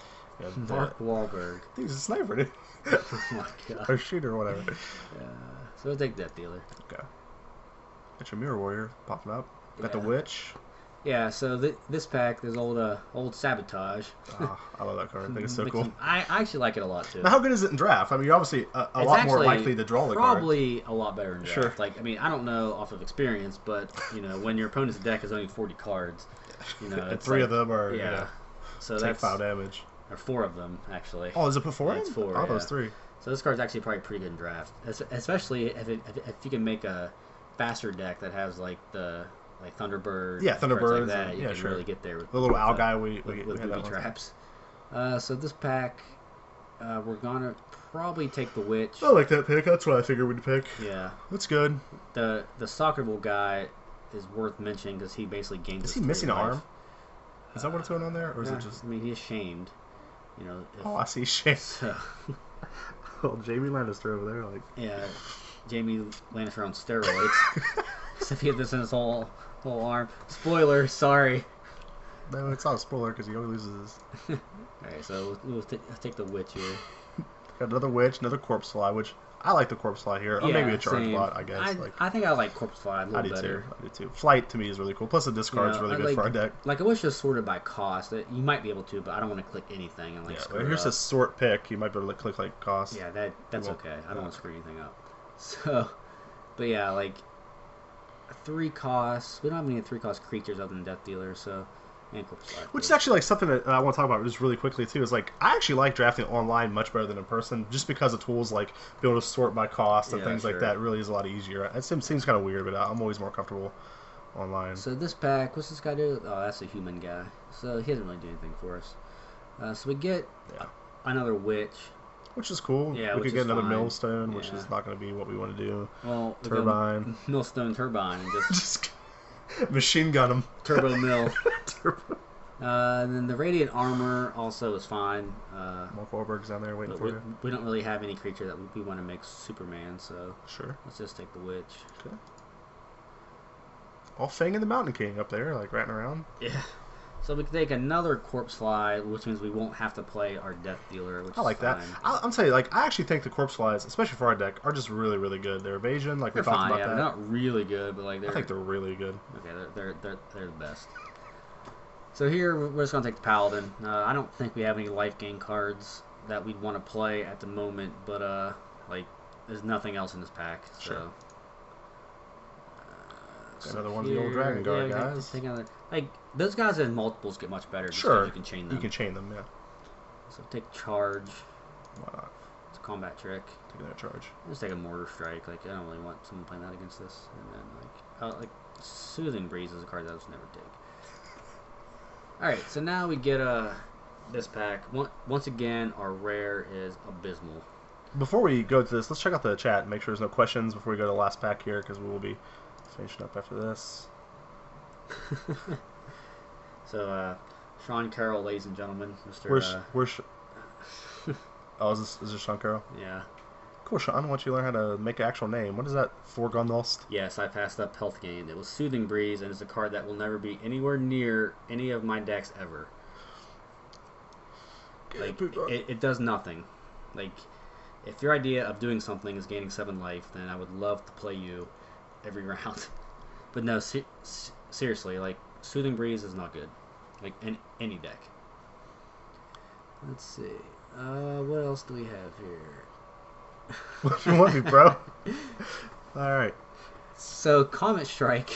Mark Wahlberg. He's a sniper, dude. Oh my god. Or shooter or whatever. So we'll take Death Dealer. Okay. Got your Mirror Warrior popping up. Got the Witch. Yeah, so this pack, there's old Sabotage. I love that card. I think it's so cool. I actually like it a lot too. Now, how good is it in draft? I mean, you're obviously a lot more likely to draw the card. Probably a lot better in draft. Sure. Like, I mean, I don't know off of experience, but when your opponent's deck is only 40 cards, and 3 of them are so take that's 5 damage. Or 4 of them actually. Oh, is it put 4? Yeah, it's 4. I thought it was 3. So this card's actually probably pretty good in draft, especially if you can make a faster deck that has like the Thunderbird. Yeah, Thunderbirds. Like that. You can sure. really get there with the little owl guy we with had booby traps. So this pack, we're gonna probably take the Witch. I like that pick. That's what I figured we'd pick. Yeah, that's good. The Soccerable guy is worth mentioning because he basically gains. Is he missing an arm? Is that what's going on there, or is it just? I mean, he's shamed. I see shamed. So. Oh, Jamie Lannister over there, like. Yeah, Jamie Lannister on steroids. Except he had this in his whole arm. Spoiler, sorry. No, it's not a spoiler because he always loses. Alright, so let's take the Witch here. Got another Witch, another Corpse Fly, which I like the Corpse Fly here. Or maybe a Charge Bot, I guess. I think I like Corpse Fly a little better. I do too. Flight to me is really cool. Plus the discard's really good for our deck. Like I wish it was sorted by cost. You might be able to, but I don't want to click anything and here's a sort pick. You might be able to click like cost. Yeah, that's okay. I don't want to screw anything up. So, but yeah, like 3 costs. We don't have any 3 cost creatures other than Death Dealer, so. Which is actually like something that I want to talk about just really quickly too. Is like I actually like drafting online much better than in person, just because of tools like be able to sort by cost and things like that. Really is a lot easier. It seems kind of weird, but I'm always more comfortable online. So this pack, what's this guy do? Oh, that's a human guy. So he doesn't really do anything for us. So we get another Witch. Which is cool. Yeah, we could get another Millstone, which is not going to be what we want to do. Well, Turbine. Millstone Turbine and just machine gun him. Turbo Mill. And then the Radiant Armor also is fine. Mark Wahlberg's down there waiting for you. We don't really have any creature that we want to make Superman, so sure. Let's just take the Witch. Okay. All Fang and the Mountain King up there, like ratting around. Yeah. So we can take another Corpse Fly, which means we won't have to play our Death Dealer, which I like is fine. that. I'm telling you, like, I actually think the Corpse Flies, especially for our deck, are just really, really good. Their evasion, like they're we talked fine, about yeah, that. They're not really good, but like I think they're really good. Okay, they're the best. So here we're just gonna take the Paladin. I don't think we have any life gain cards that we'd want to play at the moment, but like there's nothing else in this pack. Sure. So another one of the old Dragon Guard guys. Take another, like those guys in multiples get much better. Sure. You can chain them. You can chain them, yeah. So take charge. Why not? combat trick. Taking that charge. Just take a mortar strike. Like, I don't really want someone playing that against this. And then like Soothing Breeze is a card that I just never take. All right, so now we get this pack. Once again, our rare is Abysmal. Before we go to this, let's check out the chat and make sure there's no questions before we go to the last pack here, because we will be finishing up after this. So, Sean Carroll, ladies and gentlemen, Mr. Where's oh, is this Sean Carroll? Yeah. Cool, Sean. Why don't you learn how to make an actual name? What is that? Forgondost? Yes, I passed up Health Gain. It was Soothing Breeze, and it's a card that will never be anywhere near any of my decks ever. Like, it does nothing. Like, if your idea of doing something is gaining 7 life, then I would love to play you every round. But no, seriously, like, Soothing Breeze is not good. Like, in any deck. Let's see. What else do we have here? What do you want me, bro? Alright. So, Comet Strike.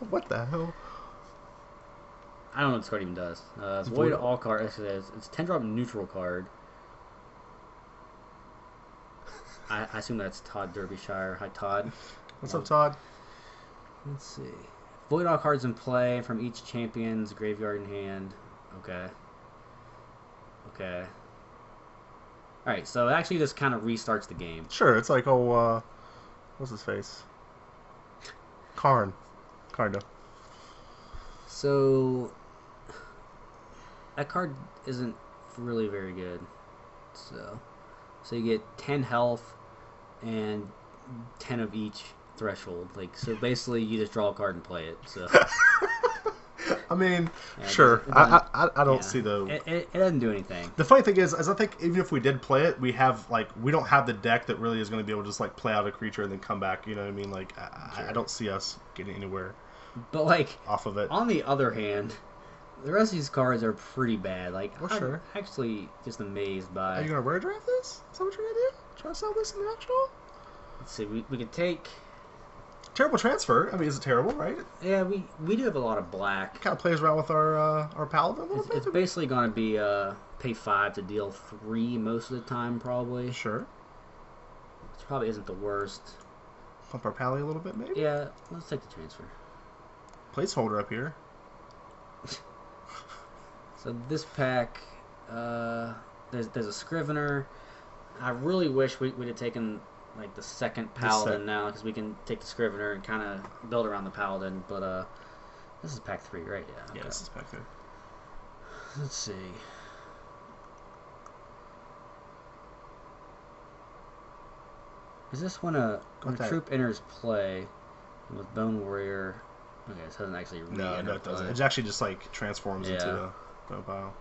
What the hell? I don't know what this card even does. Void all cards. It's 10-drop neutral card. I assume that's Todd Derbyshire. Hi, Todd. What's up, Todd? Let's see. Void all cards in play from each champion's graveyard in hand. Okay. Okay. Alright, so it actually just kind of restarts the game. Sure, it's like, oh, what's his face? Karn. Kinda. So, that card isn't really very good. So you get 10 health and 10 of each threshold. Like, so basically you just draw a card and play it. So I mean, yeah, sure. I don't see it doesn't do anything. The funny thing is I think even if we did play it, we don't have the deck that really is going to be able to just like play out a creature and then come back. You know what I mean? Like, I don't see us getting anywhere. But like off of it. On the other hand, the rest of these cards are pretty bad. Like, I'm actually just amazed by. Are you gonna rare draft this? Is that what you're gonna do? Try to sell this in the actual? Let's see. We could take. Terrible transfer. I mean, is it terrible, right? Yeah, we do have a lot of black. Kind of plays around with our paladin a little bit. It's basically going to be pay 5 to deal 3 most of the time, probably. Sure. Which probably isn't the worst. Pump our pally a little bit, maybe. Yeah, let's take the transfer. Placeholder up here. So this pack, there's a Scrivener. I really wish we'd have taken like the second Paladin now, because we can take the Scrivener and kind of build around the Paladin. But this is pack 3, right? Yeah. Okay. Yeah, this is pack 3. Let's see. Is this when a troop enters play with Bone Warrior? Okay, this doesn't actually No, it doesn't. It actually just like transforms into a bone pile.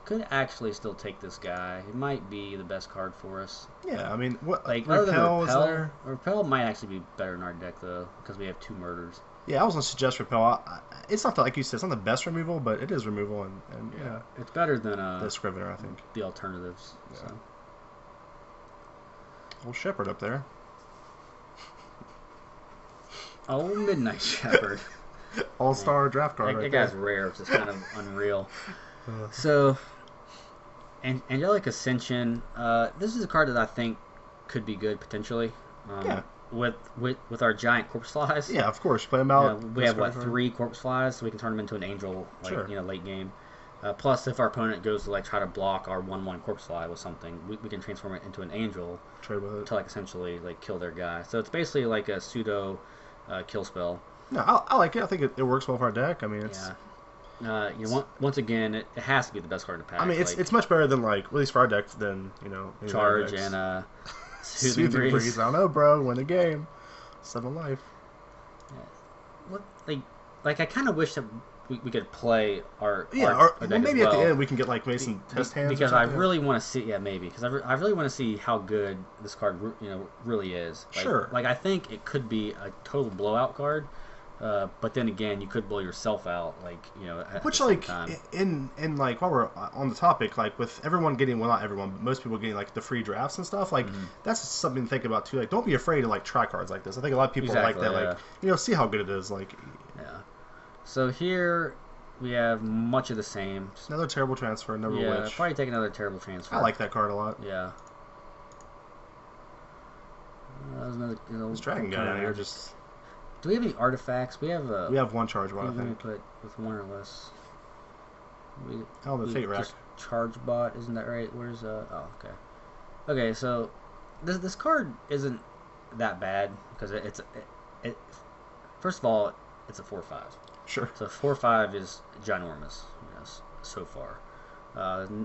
Could actually still take this guy. It might be the best card for us. Yeah, I mean, what like Repel is there? Repel might actually be better in our deck though, because we have 2 murders. Yeah, I was gonna suggest Repel. It's not like you said, it's not the best removal, but it is removal, and yeah, it's better than the Scrivener, I think. The alternatives. Yeah. So. Old Shepherd up there. Oh, Midnight Shepherd. All-star draft card. That guy's rare, which is kind of unreal. So, Angelic Ascension. This is a card that I think could be good potentially. Yeah. With our giant corpse flies. Yeah, of course. Play them out. We have 3 corpse flies, so we can turn them into an angel, late game. Plus, if our opponent goes to try to block our 1/1 corpse fly with something, we can transform it into an angel to essentially kill their guy. So it's basically like a pseudo kill spell. No, I like it. I think it works well for our deck. I mean, it's. Once again, it has to be the best card in the pack. I mean, it's much better than at least for our deck than Charge and Soothing Breeze. I don't know, bro. Win the game, 7 life. Yeah. I kind of wish that we could play our maybe at the end we can get maybe some test hands. Because I really want to see because I really want to see how good this card really is. Sure. I think it could be a total blowout card. But then again, you could blow yourself out, at which the same time. in while we're on the topic, with everyone getting, well, not everyone, but most people getting the free drafts and stuff, that's something to think about too. Don't be afraid to try cards like this. I think a lot of people like that. See how good it is. Yeah. So here we have much of the same. Another terrible transfer, another witch. Probably take another terrible transfer. I like that card a lot. Yeah. This dragon guy down here just. Do we have any artifacts? We have one charge bot, I think. Put with one or less. The fate rack. Charge bot, isn't that right? Where's oh, okay. Okay, so this card isn't that bad because it first of all, it's a 4/5. Sure. So 4/5 is ginormous, so far.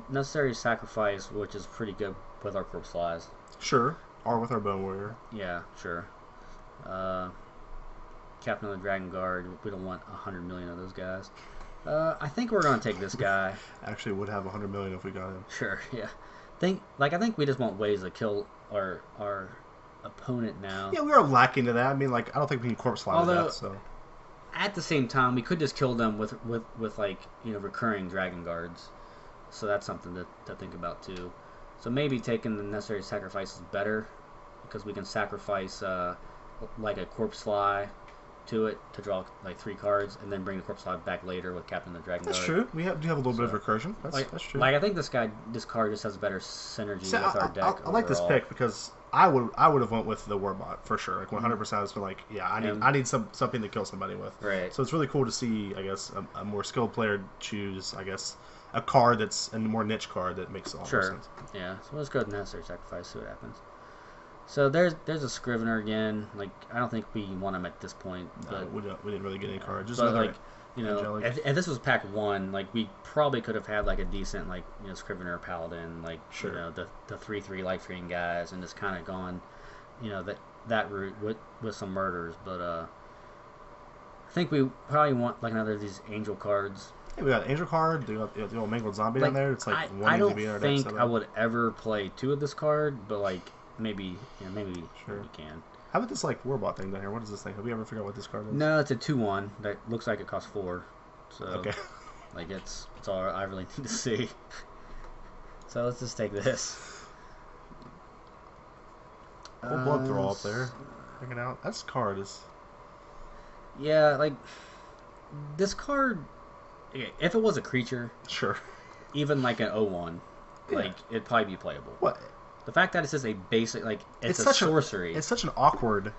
Necessary sacrifice, which is pretty good with our corpse flies. Sure. Or with our bone warrior. Yeah, sure. Captain of the Dragon Guard. We don't want 100 million of those guys. I think we're gonna take this guy. Actually, would have 100 million if we got him. Sure. Yeah. I think we just want ways to kill our opponent now. Yeah, we are lacking to that. I mean, like, I don't think we can corpse fly with that. So. At the same time, we could just kill them with like recurring Dragon Guards. So that's something to think about too. So maybe taking the necessary sacrifice is better because we can sacrifice like a corpse fly to it to draw like 3 cards and then bring the corpse fly back later with Captain of the Dragon Guard. That's true. We do have a little bit of recursion. That's true. Like I think this card just has better synergy with our deck. I like this pick because I would have went with the Warbot for sure. Like 100%. I was like, yeah, I need something to kill somebody with. Right. So it's really cool to see, I guess, a more skilled player choose, I guess, a card that's a more niche card that makes a lot more sense. Yeah. So let's go with necessary sacrifice. See what happens. So there's a Scrivener again. Like I don't think we want him at this point. But we didn't really get any cards. Just but like if this was pack 1, like we probably could have had like a decent like Scrivener Paladin, like the 3/3 life green guys, and just kind of gone that route with some murders. But I think we probably want like another of these angel cards. Yeah, we got an angel card. We got the old mangled zombie down there. It's like I don't think I would ever play 2 of this card, but like. Maybe we can. How about this like Warbot thing down here? What is this thing? Have we ever figured out what this card is? No, it's a 2/1 that looks like it costs 4. So okay, like it's all I really need to see. So let's just take this. Full blood throw up there. Checking out. This card is. Yeah, like this card. Okay, if it was a creature, sure. Even like an 0/1, like it'd probably be playable. What? The fact that it's just a basic, like, it's a sorcery. It's such an awkward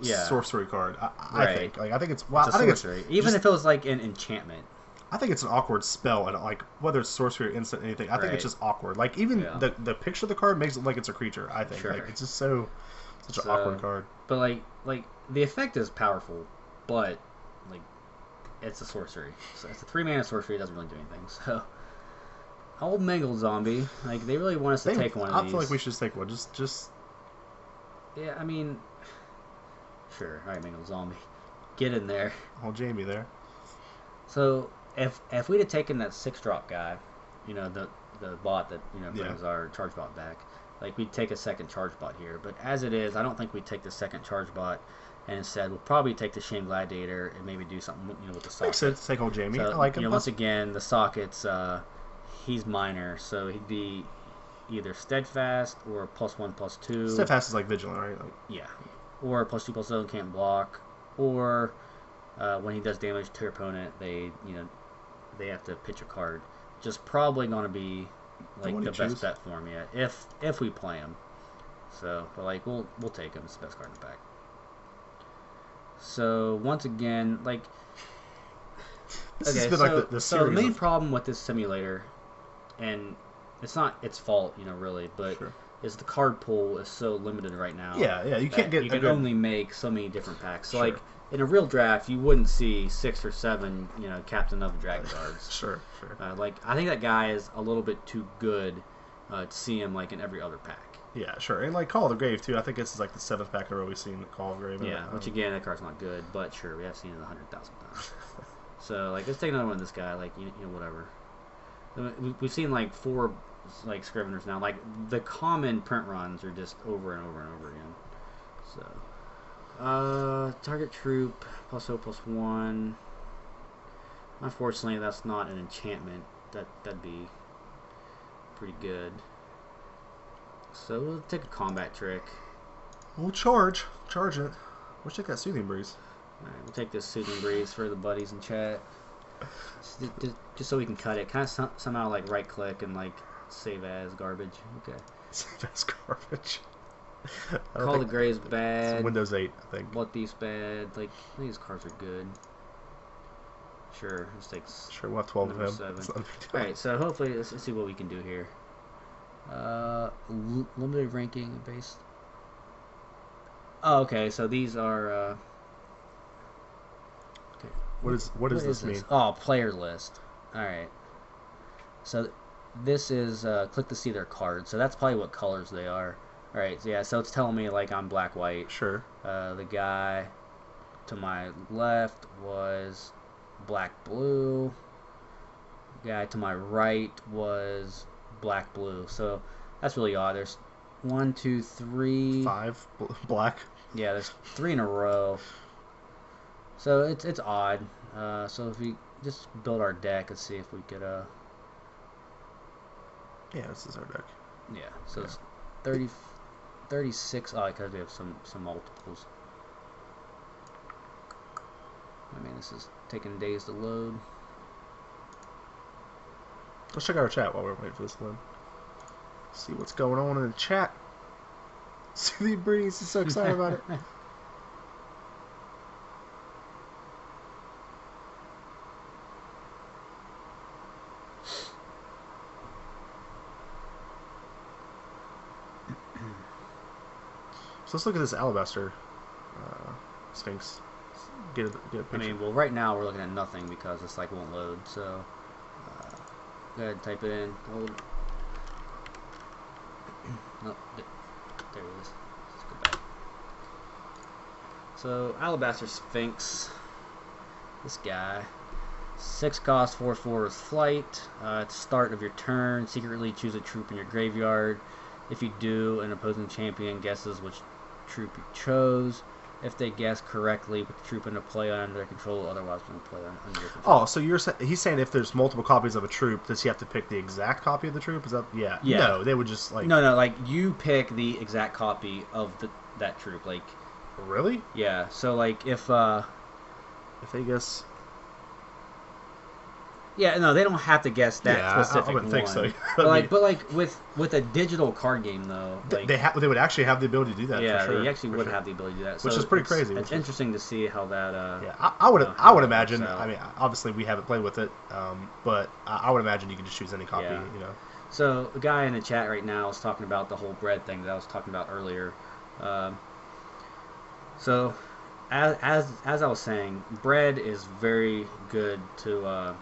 sorcery card. I think. Like, I think it's. Well, it's a sorcery. Even if it was like an enchantment. I think it's an awkward spell, and like whether it's sorcery or instant or anything, I think it's just awkward. Like even the picture of the card makes it like it's a creature. I think. Like it's just such an awkward card. But like the effect is powerful, but like it's a sorcery. So it's a 3-mana sorcery. It doesn't really do anything. So. Old mangled zombie, like they really want us to take one of these. I feel like we should just take one. Just. Yeah, I mean, sure. All right, mangled zombie, get in there. Old Jamie there. So if we'd have taken that 6-drop guy, the bot that brings our charge bot back, like we'd take a second charge bot here. But as it is, I don't think we'd take the second charge bot, and instead we'll probably take the Shame Gladiator and maybe do something with the socket. Makes sense to take old Jamie. So, I like him. Once again, the sockets. He's minor, so he'd be either steadfast or +1/+2. Steadfast is like vigilant, right? Like... Yeah, or +2/+0 can't block, or when he does damage to your opponent, they have to pitch a card. Just probably going to be like the best bet for him, if we play him. So, but like we'll take him. It's the best card in the pack. So once again, like so the main problem with this simulator. And it's not its fault, really, but is the card pool is so limited right now. Yeah, you can't get. You can only make so many different packs. So like in a real draft, you wouldn't see 6 or 7, Captain of the Dragon Guards. Sure. Like I think that guy is a little bit too good to see him like in every other pack. Yeah, sure, and like Call of the Grave too. I think this is like the 7th pack in a row we've seen Call of the Grave. Yeah, which again, that card's not good, but sure, we have seen it 100,000 times. So like, let's take another one of this guy. Like whatever. We've seen like 4 like Scriveners now. Like the common print runs are just over and over and over again. So, target troop +0/+1. Unfortunately, that's not an enchantment. That'd be pretty good. So we'll take a combat trick. We'll charge it. We'll take that Soothing Breeze. All right, we'll take this Soothing Breeze for the buddies in chat. Just so we can cut it, kind of somehow like right click and like save as garbage. Okay. Save as garbage. Call the Gray's bad. Windows 8, I think. Blood Thief's bad. Like, these cards are good. Sure, this takes. Sure, we'll have 12 of him. 7. Alright, so hopefully, let's see what we can do here. Limited ranking based. Oh, okay, so these are. Okay. What does this mean? Oh, player list. Alright. So this is click to see their cards. So that's probably what colors they are. Alright, so yeah, so it's telling me like I'm black white. Sure. The guy to my left was black blue. The guy to my right was black blue. So that's really odd. There's 1, 2, 3, 5 black. Yeah, there's 3 in a row. So it's odd. So if we just build our deck and see if we could Yeah, this is our deck. Yeah, so it's 30, 36. Oh, because we have some multiples. I mean, this is taking days to load. Let's check out our chat while we're waiting for this to load. See what's going on in the chat. Soothing Breeze is so excited about it. So let's look at this Alabaster Sphinx. Get a picture. I mean, well, right now we're looking at nothing because this like won't load. So go ahead and type it in. Hold. No, there it is. Let's go back. So Alabaster Sphinx. This guy. 6 cost, 4/4 with flight. At the start of your turn, secretly choose a troop in your graveyard. If you do, an opposing champion guesses which troop you chose. If they guess correctly, put the troop into play under their control, otherwise put play under your control. Oh, so he's saying if there's multiple copies of a troop, does he have to pick the exact copy of the troop? Is that yeah? No, they would just like no, like you pick the exact copy of that troop. Like really? Yeah. So like if they guess. Yeah, no, they don't have to guess that specific I wouldn't think so. but like with a digital card game though, like, they would actually have the ability to do that. Yeah, for sure, they actually would have the ability to do that, which is pretty crazy. It's interesting to see how that. Yeah, I would imagine. I mean, obviously we haven't played with it, but I would imagine you can just choose any copy. Yeah. You know. So the guy in the chat right now is talking about the whole bread thing that I was talking about earlier. So as I was saying, bread is very good to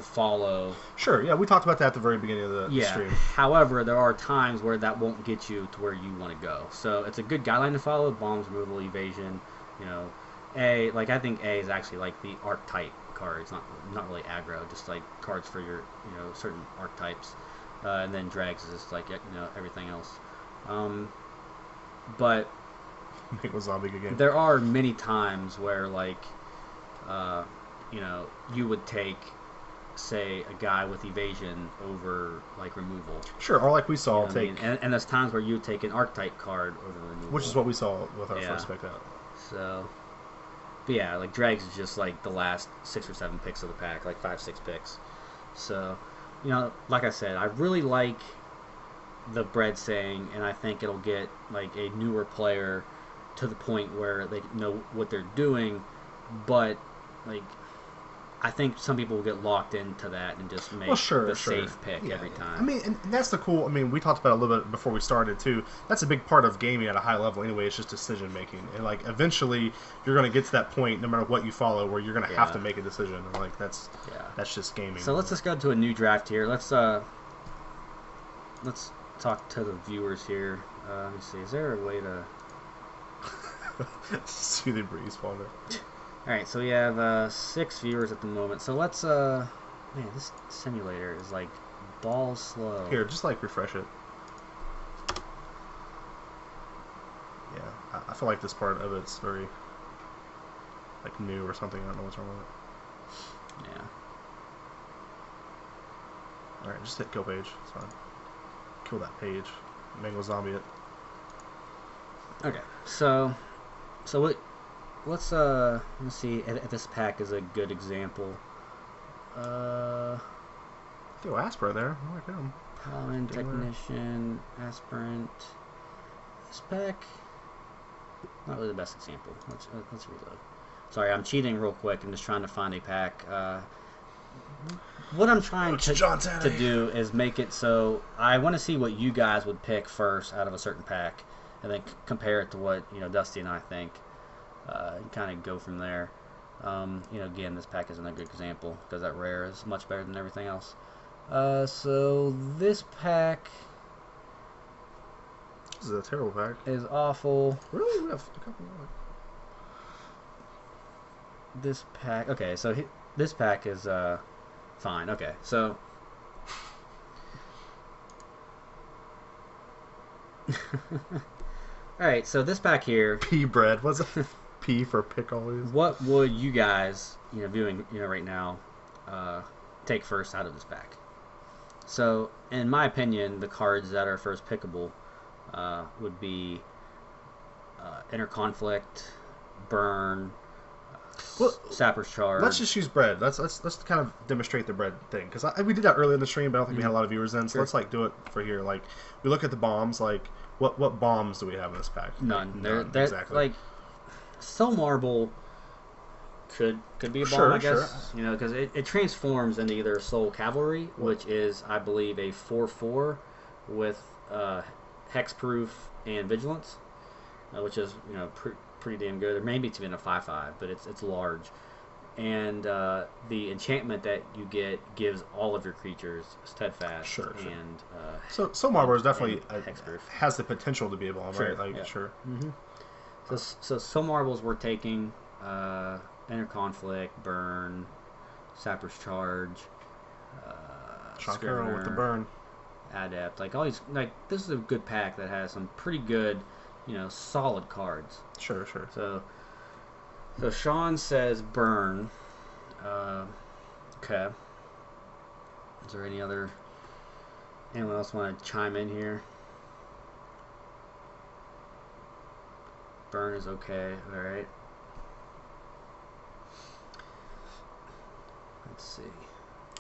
follow. Sure, yeah, we talked about that at the very beginning of the stream. However, there are times where that won't get you to where you want to go. So it's a good guideline to follow. Bombs, removal, evasion. You know, I think A is actually like the archetype cards, not really aggro, just like cards for your certain archetypes. And then drags is like everything else. But Make a zombie again. There are many times where you would take, say, a guy with evasion over like removal. Sure, or like we saw and there's times where you would take an archetype card over removal, which is what we saw with our first pick out. So, but yeah, like drags is just like the last 6 or 7 picks of the pack, like 5, 6 picks. So, like I said, I really like the bread saying, and I think it'll get like a newer player to the point where they know what they're doing, but like I think some people will get locked into that and just make the safe pick every time. I mean, and that's the cool. I mean, we talked about it a little bit before we started too. That's a big part of gaming at a high level anyway. It's just decision making, and like eventually you're going to get to that point, no matter what you follow, where you're going to have to make a decision. And like that's just gaming. So let's just go to a new draft here. Let's talk to the viewers here. Let me see. Is there a way to Soothing Breeze Water? Alright, so we have 6 viewers at the moment. So let's, man, this simulator is like balls slow. Here, just like refresh it. Yeah, I feel like this part of it's very like new or something. I don't know what's wrong with it. Yeah. Alright, just hit kill page. It's fine. Kill that page. Mangle zombie it. Okay, so let's see if this pack is a good example. Throw Aspera there. I like him. Paladin, Technician, Aspirant. This pack, not really the best example. Let's reload. Sorry, I'm cheating real quick. I'm just trying to find a pack. What I'm trying to do is make it so I want to see what you guys would pick first out of a certain pack, and then compare it to what Dusty and I think, and kind of go from there. Again, this pack isn't a good example because that rare is much better than everything else. So this pack. This is a terrible pack. Is awful. Really? We have a couple more. This pack. Okay, so this pack is fine. Okay, so. Alright, so this pack here. Pea bread. What's it? P for pick always. What would you guys, viewing, right now, take first out of this pack? So, in my opinion, the cards that are first pickable would be Inner Conflict, Burn, Sapper's Charge. Let's just use bread. Let's kind of demonstrate the bread thing, because we did that earlier in the stream, but I don't think we had a lot of viewers then. So let's do it for here. Like, we look at the bombs. Like, what bombs do we have in this pack? None. None. They're Exactly. Like, Soul Marble could be a bomb, I guess. Sure. Because it transforms into either Soul Cavalry, which is, I believe, a 4/4 with hexproof and vigilance, which is pretty damn good. Or maybe it's even a 5/5, but it's large. And the enchantment that you get gives all of your creatures steadfast. Sure. And so Soul Marble is definitely hexproof. Has the potential to be a bomb, right? Like, yeah. sure. Mm-hmm. So Soul Marbles we're taking Inner Conflict, Burn, Sapper's Charge, Shankara with the burn. Adept, like all these, like this is a good pack that has some pretty good, solid cards. Sure. So Sean says Burn. Okay. Is there anyone else want to chime in here? Burn is okay. All right. Let's see.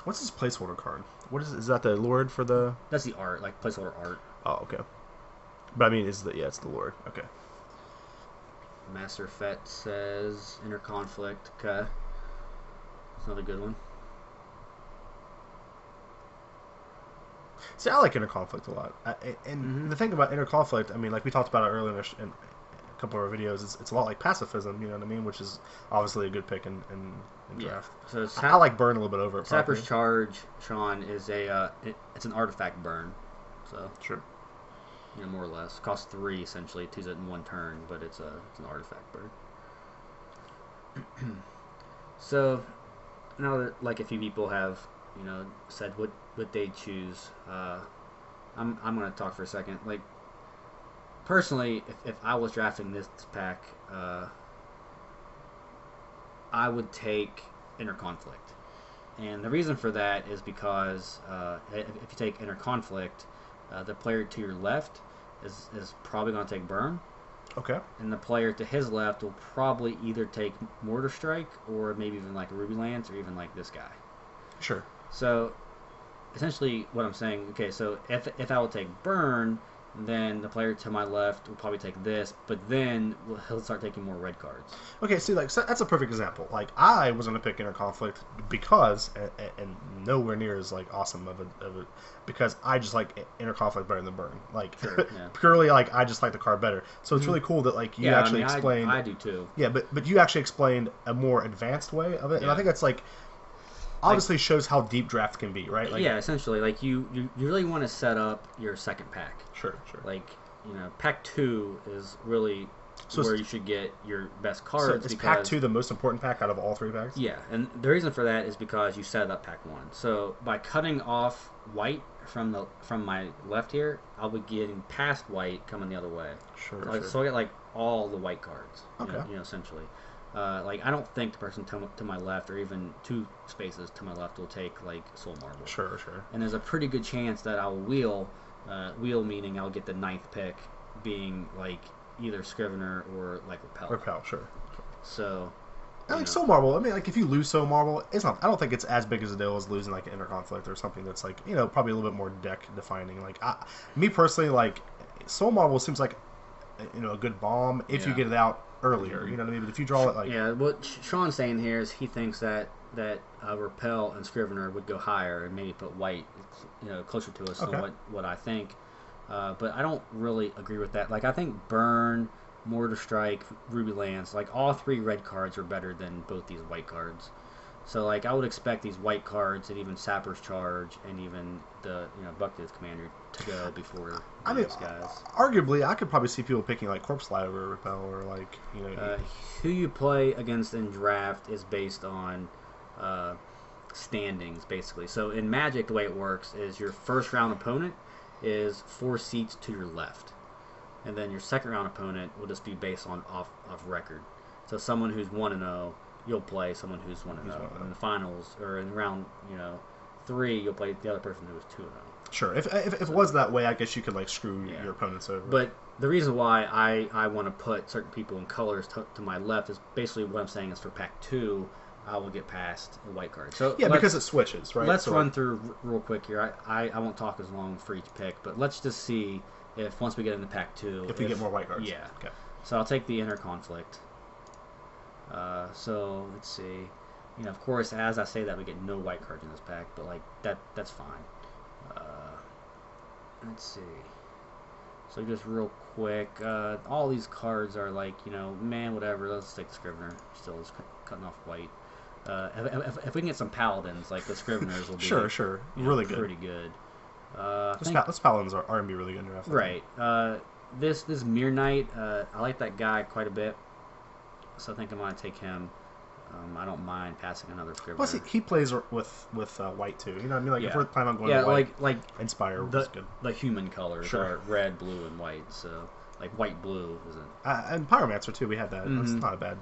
What's this placeholder card? What is that the Lord for the? That's the art, like placeholder art. Oh, okay. But I mean, it's the Lord. Okay. Master Fett says Inner Conflict. Okay. It's not a good one. See, I like Inner Conflict a lot. The thing about Inner Conflict, I mean, like we talked about it earlier in a couple of our videos, it's a lot like pacifism, you know what I mean? Which is obviously a good pick in draft. So I like Burn a little bit over it. Sapper's Charge, Sean, is it's an artifact burn. So sure. More or less. Costs 3 essentially to use it in one turn, but it's an artifact burn. So now that like a few people have said what they choose, I'm gonna talk for a second. Like personally, if I was drafting this pack, I would take Inner Conflict, and the reason for that is because if you take Inner Conflict, the player to your left is probably going to take Burn. Okay. And the player to his left will probably either take Mortar Strike or maybe even like a Ruby Lance or even like this guy. Sure. So essentially what I'm saying, okay, so if I would take Burn, then the player to my left will probably take this, but then he'll start taking more red cards. Okay, see, like so that's a perfect example. Like I was going to pick Inner Conflict because, and nowhere near as like awesome of a because I just like Inner Conflict better than Burn. Like purely like I just like the card better. So it's really cool that like you actually explained. I do too. Yeah, but you actually explained a more advanced way of it, and I think that's like. Obviously shows how deep draft can be, right? Like, yeah, essentially, like you really want to set up your second pack. Sure. Like, pack 2 is really where you should get your best cards. So is pack 2 the most important pack out of all 3 packs? Yeah, and the reason for that is because you set up pack 1. So by cutting off white from my left here, I'll be getting past white coming the other way. Sure. So I get like all the white cards. Okay. Essentially. Like I don't think the person to my left or even 2 spaces to my left will take like Soul Marble. Sure. And there's a pretty good chance that I'll wheel meaning I'll get the 9th pick being like either Scrivener or like Repel. Sure. So I like Soul Marble. I mean, like if you lose Soul Marble, it's not. I don't think it's as big as a deal as losing like Inner Conflict or something that's like probably a little bit more deck defining. Like me personally, like Soul Marble seems like a good bomb if you get it out earlier. You know what I mean? But if you draw it what Sean's saying here is he thinks that Repel and Scrivener would go higher and maybe put white, closer to us to what I think. But I don't really agree with that. Like I think Burn, Mortar Strike, Ruby Lance, like all 3 red cards are better than both these white cards. So like I would expect these white cards and even Sapper's Charge and even the Bucktooth Commander to go before these guys. Arguably, I could probably see people picking like Corpse Slide over Repel or like who you play against in draft is based on standings basically. So in Magic, the way it works is your first round opponent is 4 seats to your left, and then your second round opponent will just be based on off record. So someone who's 1-0. You'll play someone who's 1-0. In the finals, or in round 3, you'll play the other person who was 2-0. Sure. If it was that way, I guess you could like screw your opponents over. But the reason why I want to put certain people in colors to my left is basically what I'm saying is for Pack 2, I will get past a white card. So because it switches, right? Let's run through real quick here. I won't talk as long for each pick, but let's just see if once we get into Pack 2, if we get more white cards. Yeah. Okay. So I'll take the Inner Conflict. So let's see. Of course, as I say that, we get no white cards in this pack, but like that's fine. Let's see. So just real quick, all these cards are like whatever. Let's take the Scrivener. Still is cutting off white. If we can get some Paladins, like the Scriveners will be sure, really good, pretty good. Those Paladins are gonna be really good in draft. Right. This Mirror Knight, I like that guy quite a bit. So I think I'm going to take him. I don't mind passing another Scrivener. Plus, he plays with white too. You know what I mean? Like if we're planning on going to white, like Inspire was good. The human colors are red, blue, and white. So like white, blue isn't. And Pyromancer too. We had that. That's not a bad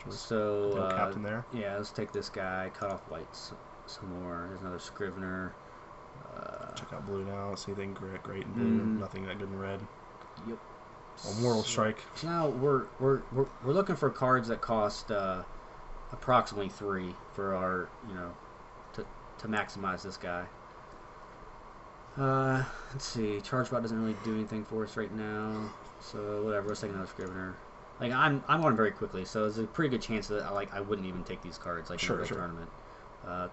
choice. So captain there. Yeah, let's take this guy. Cut off white some more. There's another Scrivener. Check out blue now. See anything great in blue. Nothing that good in red. Yep. Mortal Strike. So now we're looking for cards that cost approximately 3 for our to maximize this guy. Let's see. Chargebot doesn't really do anything for us right now, so whatever. Let's take another Scrivener. Like I'm going very quickly, so there's a pretty good chance that I wouldn't even take these cards in a real tournament.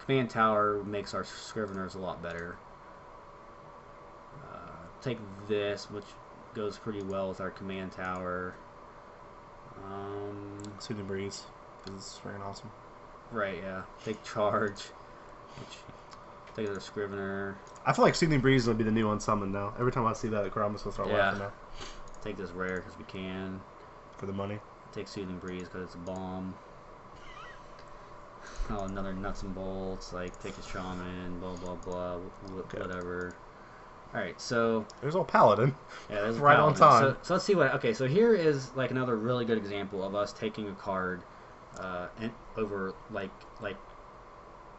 Command Tower makes our Scriveners a lot better. Take this, which goes pretty well with our Command Tower. Soothing Breeze is freaking awesome. Right, yeah. Take Charge. Take the Scrivener. I feel like Soothing Breeze will be the new unsummon now. Every time I see that, I'm going to start laughing now. Take this rare because we can. For the money. Take Soothing Breeze because it's a bomb. Oh, another Nuts and Bolts. Like, take a Shaman, blah, blah, blah, whatever. Alright, so... There's old Paladin. Yeah, there's right Paladin. on time. So let's see what... Okay, so here is, like, another really good example of us taking a card over,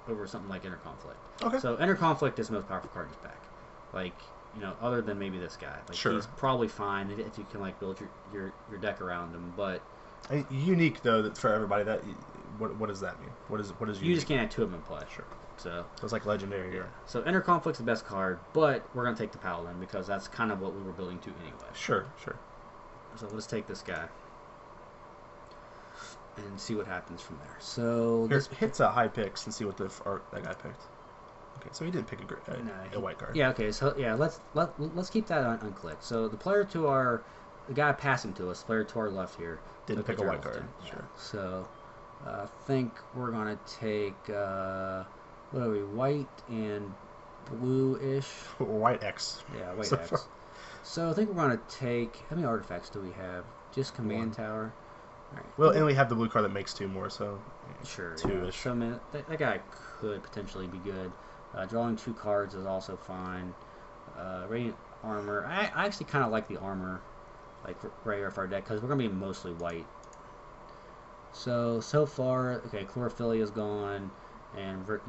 over something like Inner Conflict. Okay. So Inner Conflict is the most powerful card in this pack. Like, other than maybe this guy. Like, he's probably fine if you can, like, build your deck around him, but... Unique, though, for everybody. That what does that mean? What is unique? You just can't have 2 of them in play. Sure. So it's like legendary. Yeah. So Inner Conflict's the best card, but we're going to take the Paladin because that's kind of what we were building to anyway. Sure. So let's take this guy and see what happens from there. So hits a high picks and see what that guy picked. Okay, so he didn't pick a white card. Yeah. Okay. So yeah, let's keep that unclicked. So the player the guy passing to us, player to our left here, didn't pick a white card. Sure. So I think we're going to take. What are we, white and blue-ish? White X. Yeah, white X. So I think we're going to take... How many artifacts do we have? Just Command Tower. All right. Well, and we have the blue card that makes 2 more, so... Sure. 2-ish. Yeah. So, I mean, that guy could potentially be good. Drawing 2 cards is also fine. Radiant Armor. I actually kind of like the armor, like, right off our deck, because we're going to be mostly white. So far, okay, Chlorophyll is gone. And the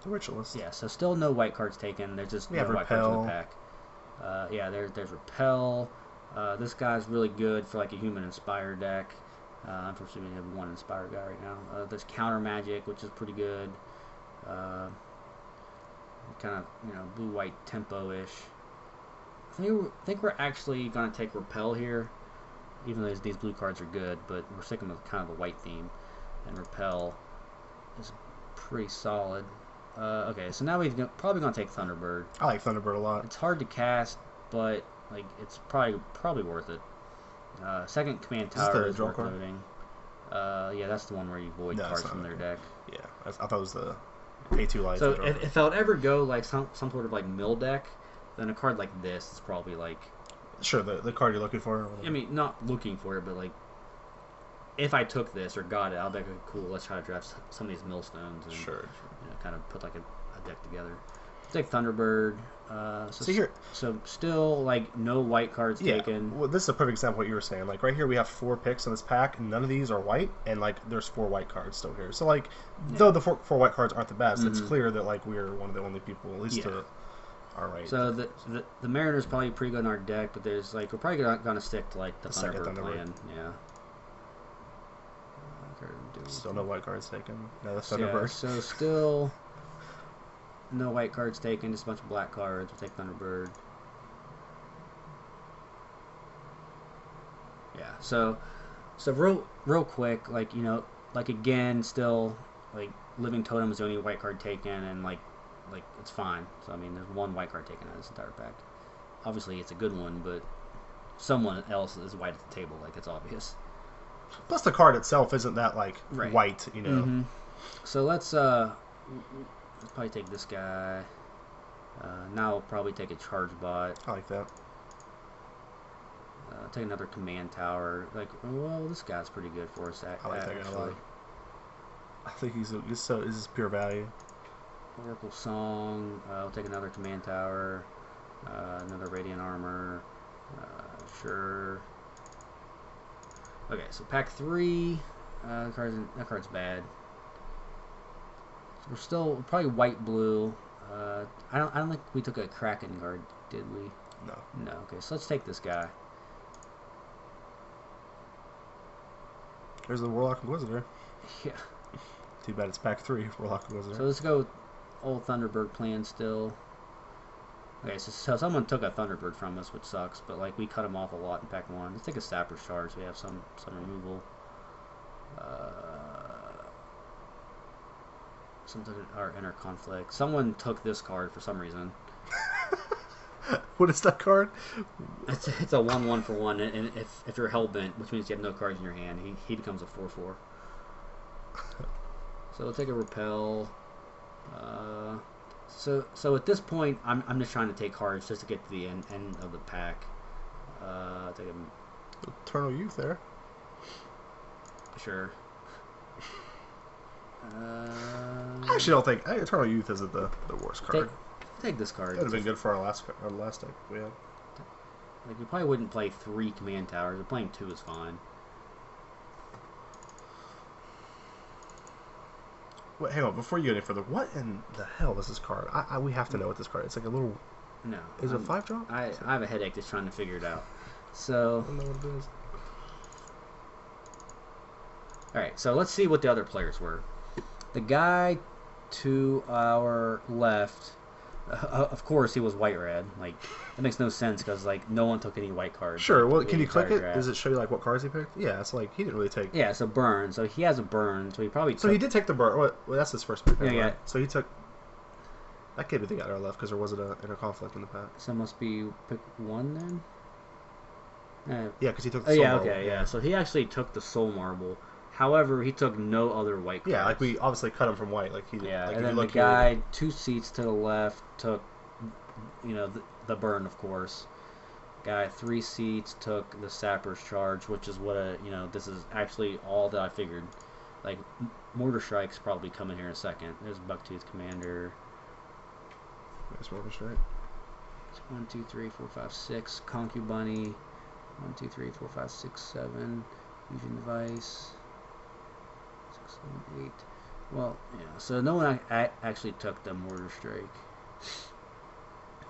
Ritualist. Yeah, so still no white cards taken. There's just no white cards in the pack. Yeah, there's Repel. This guy's really good for like a human Inspire deck. Unfortunately, we have 1 Inspire guy right now. There's Counter Magic, which is pretty good. Kind of blue-white tempo-ish. I think we're actually going to take Repel here, even though these blue cards are good, but we're sticking with kind of a white theme, and Repel is pretty solid. Okay, so now we're probably going to take Thunderbird. I like Thunderbird a lot. It's hard to cast, but like it's probably worth it. Second command tower is worth noting. Yeah, that's the one where you void cards from their deck. Yeah, I thought it was the pay 2 life. So if I would ever go like some sort of like mill deck, then a card like this is probably like... Sure, the card you're looking for. I mean, not looking for it, but like if I took this or got it, I'll be like, cool, let's try to draft some of these millstones and kind of put like a deck together. Take Thunderbird. So still like no white cards taken. Well, this is a perfect example of what you were saying. Like right here, we have 4 picks in this pack, and none of these are white, and like there's 4 white cards still here. So like, though the four white cards aren't the best, it's clear that like we're one of the only people, at least to our right. So the Mariner's probably pretty good in our deck, but there's like we're probably gonna stick to like the Thunderbird plan. Yeah. Still no white cards taken. No, the Thunderbird. Yeah, so still no white cards taken, just a bunch of black cards. We'll take Thunderbird. Yeah, so real quick, like, you know, like again, still, like, Living Totem is the only white card taken, and like it's fine. So, I mean, there's 1 white card taken out of this entire pack. Obviously, it's a good one, but someone else is white at the table, like, it's obvious. Plus, the card itself isn't that, like, white, you know. So, let's probably take this guy. Now we'll probably take a charge bot. I like that. Take another command tower. Like, well, this guy's pretty good for us. I like that guy a lot. I think he's just pure value. Oracle Song. We'll take another command tower. Another Radiant Armor. Sure. Okay, so pack 3. That card's bad. We're still probably white blue. I don't think we took a Kraken guard, did we? No. No. Okay, so let's take this guy. There's the Warlock Inquisitor. Yeah. Too bad it's pack 3, Warlock Inquisitor. So let's go with old Thunderbird plan still. Okay, so someone took a Thunderbird from us, which sucks, but like we cut him off a lot in pack 1. Let's take a Sapper's Charge so we have some removal. Someone took our Inner Conflict. Someone took this card for some reason. What is that card? It's a 1/1 for 1, and if you're Hellbent, which means you have no cards in your hand, he becomes a 4/4. So we'll take a Repel. So at this point, I'm just trying to take cards just to get to the end of the pack. Take a Eternal Youth there. Sure. I actually don't think Eternal Youth isn't the worst card. Take this card. That would have been good for our last deck we had. Like, we probably wouldn't play 3 command towers, but playing 2 is fine. Wait, hang on, before you go any further, what in the hell is this card? We have to know what this card is. It's like a little... No. Is it a 5-drop? I have a headache just trying to figure it out. So... I don't know what it is. Alright, so let's see what the other players were. The guy to our left... of course, he was white-red. Like, it makes no sense because, like, no one took any white cards. Sure. Well, can you click it? Does it show you, like, what cards he picked? Yeah, it's like, he didn't really take... Yeah, so burn. So he has a burn, so he probably took... So he did take the burn. Well, that's his first pick. Yeah. So he took... That can't be the guy to our left because there wasn't an Inner Conflict in the pack. So it must be pick 1 then? Yeah, because he took the Soul Marble. Okay, yeah. So he actually took the Soul Marble. However, he took no other white cards. Yeah, like we obviously cut him from white. Like he. Yeah, like and then the guy 2 seats to the left took, you know, the burn, of course. Guy 3 seats took the Sapper's Charge, which is what this is actually all that I figured. Like, Mortar Strike's probably coming here in a second. There's Bucktooth Commander. There's Mortar Strike. 1, 2, 3, 4, 5, 6. Concubunny. 1, 2, 3, 4, 5, 6, 7. Fusion Device. 6, 7, 8. Well, yeah. So no one actually took the Mortar Strike.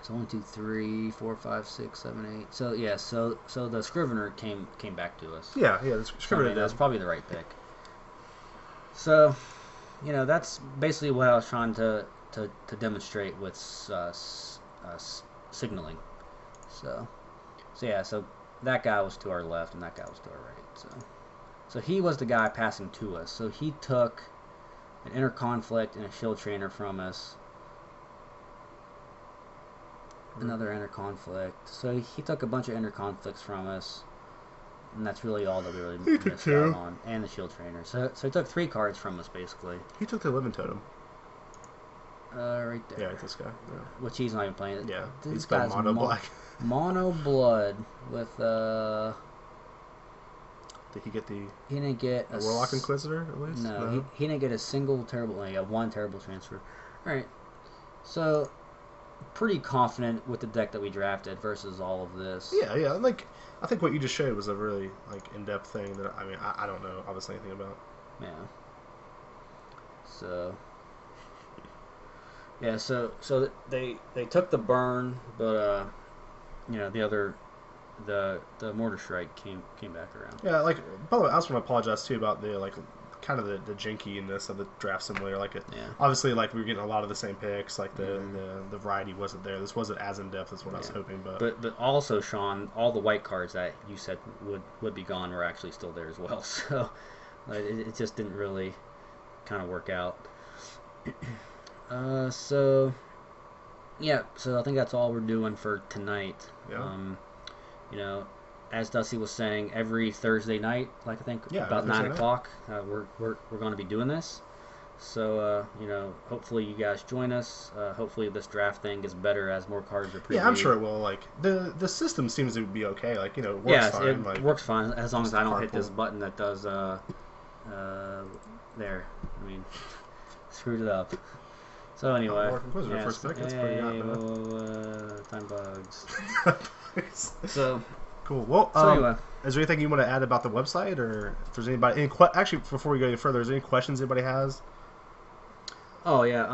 So 1, 2, 3, 4, 5, 6, 7, 8. So yeah. So the Scrivener came back to us. Yeah. The Scrivener. That's probably the right pick. So, that's basically what I was trying to demonstrate with signaling. So yeah, so that guy was to our left and that guy was to our right. So he was the guy passing to us. So he took an inner conflict and a shield trainer from us. Another inner conflict. So he took a bunch of inner conflicts from us. And that's really all that we really missed out on. And the shield trainer. So he took 3 cards from us, basically. He took the living totem. Right there. Yeah, this guy. Yeah. Which he's not even playing. Yeah, this got guy's mono black. Mono blood with Did he get the? He didn't get a Warlock Inquisitor at least. No, he didn't get a single terrible. He got 1 terrible transfer. All right, so pretty confident with the deck that we drafted versus all of this. Yeah. Like I think what you just showed was a really like in-depth thing that I don't know obviously anything about. Yeah. So. Yeah, so they took the burn, but the mortar strike came back around. Yeah, like by the way, I also want to apologize too about the like kind of the jankiness of the draft simulator. Like obviously like we were getting a lot of the same picks. Like the variety wasn't there. This wasn't as in depth as what I was hoping. But also, Sean, all the white cards that you said would be gone were actually still there as well. So it just didn't really kind of work out. So I think that's all we're doing for tonight. Yeah. As Dusty was saying, every Thursday night, like I think about 9 o'clock, we're going to be doing this. So hopefully you guys join us. Hopefully this draft thing gets better as more cards are previewed. Yeah, I'm sure it will. Like the system seems to be okay. Like it works fine. It works fine as long as I don't hit this button that does there. I mean, screwed it up. So anyway, first pick. That's pretty time bugs. So cool. Well, anyway, is there anything you want to add about the website, or if there's anybody? Actually, before we go any further, is there any questions anybody has? Oh yeah.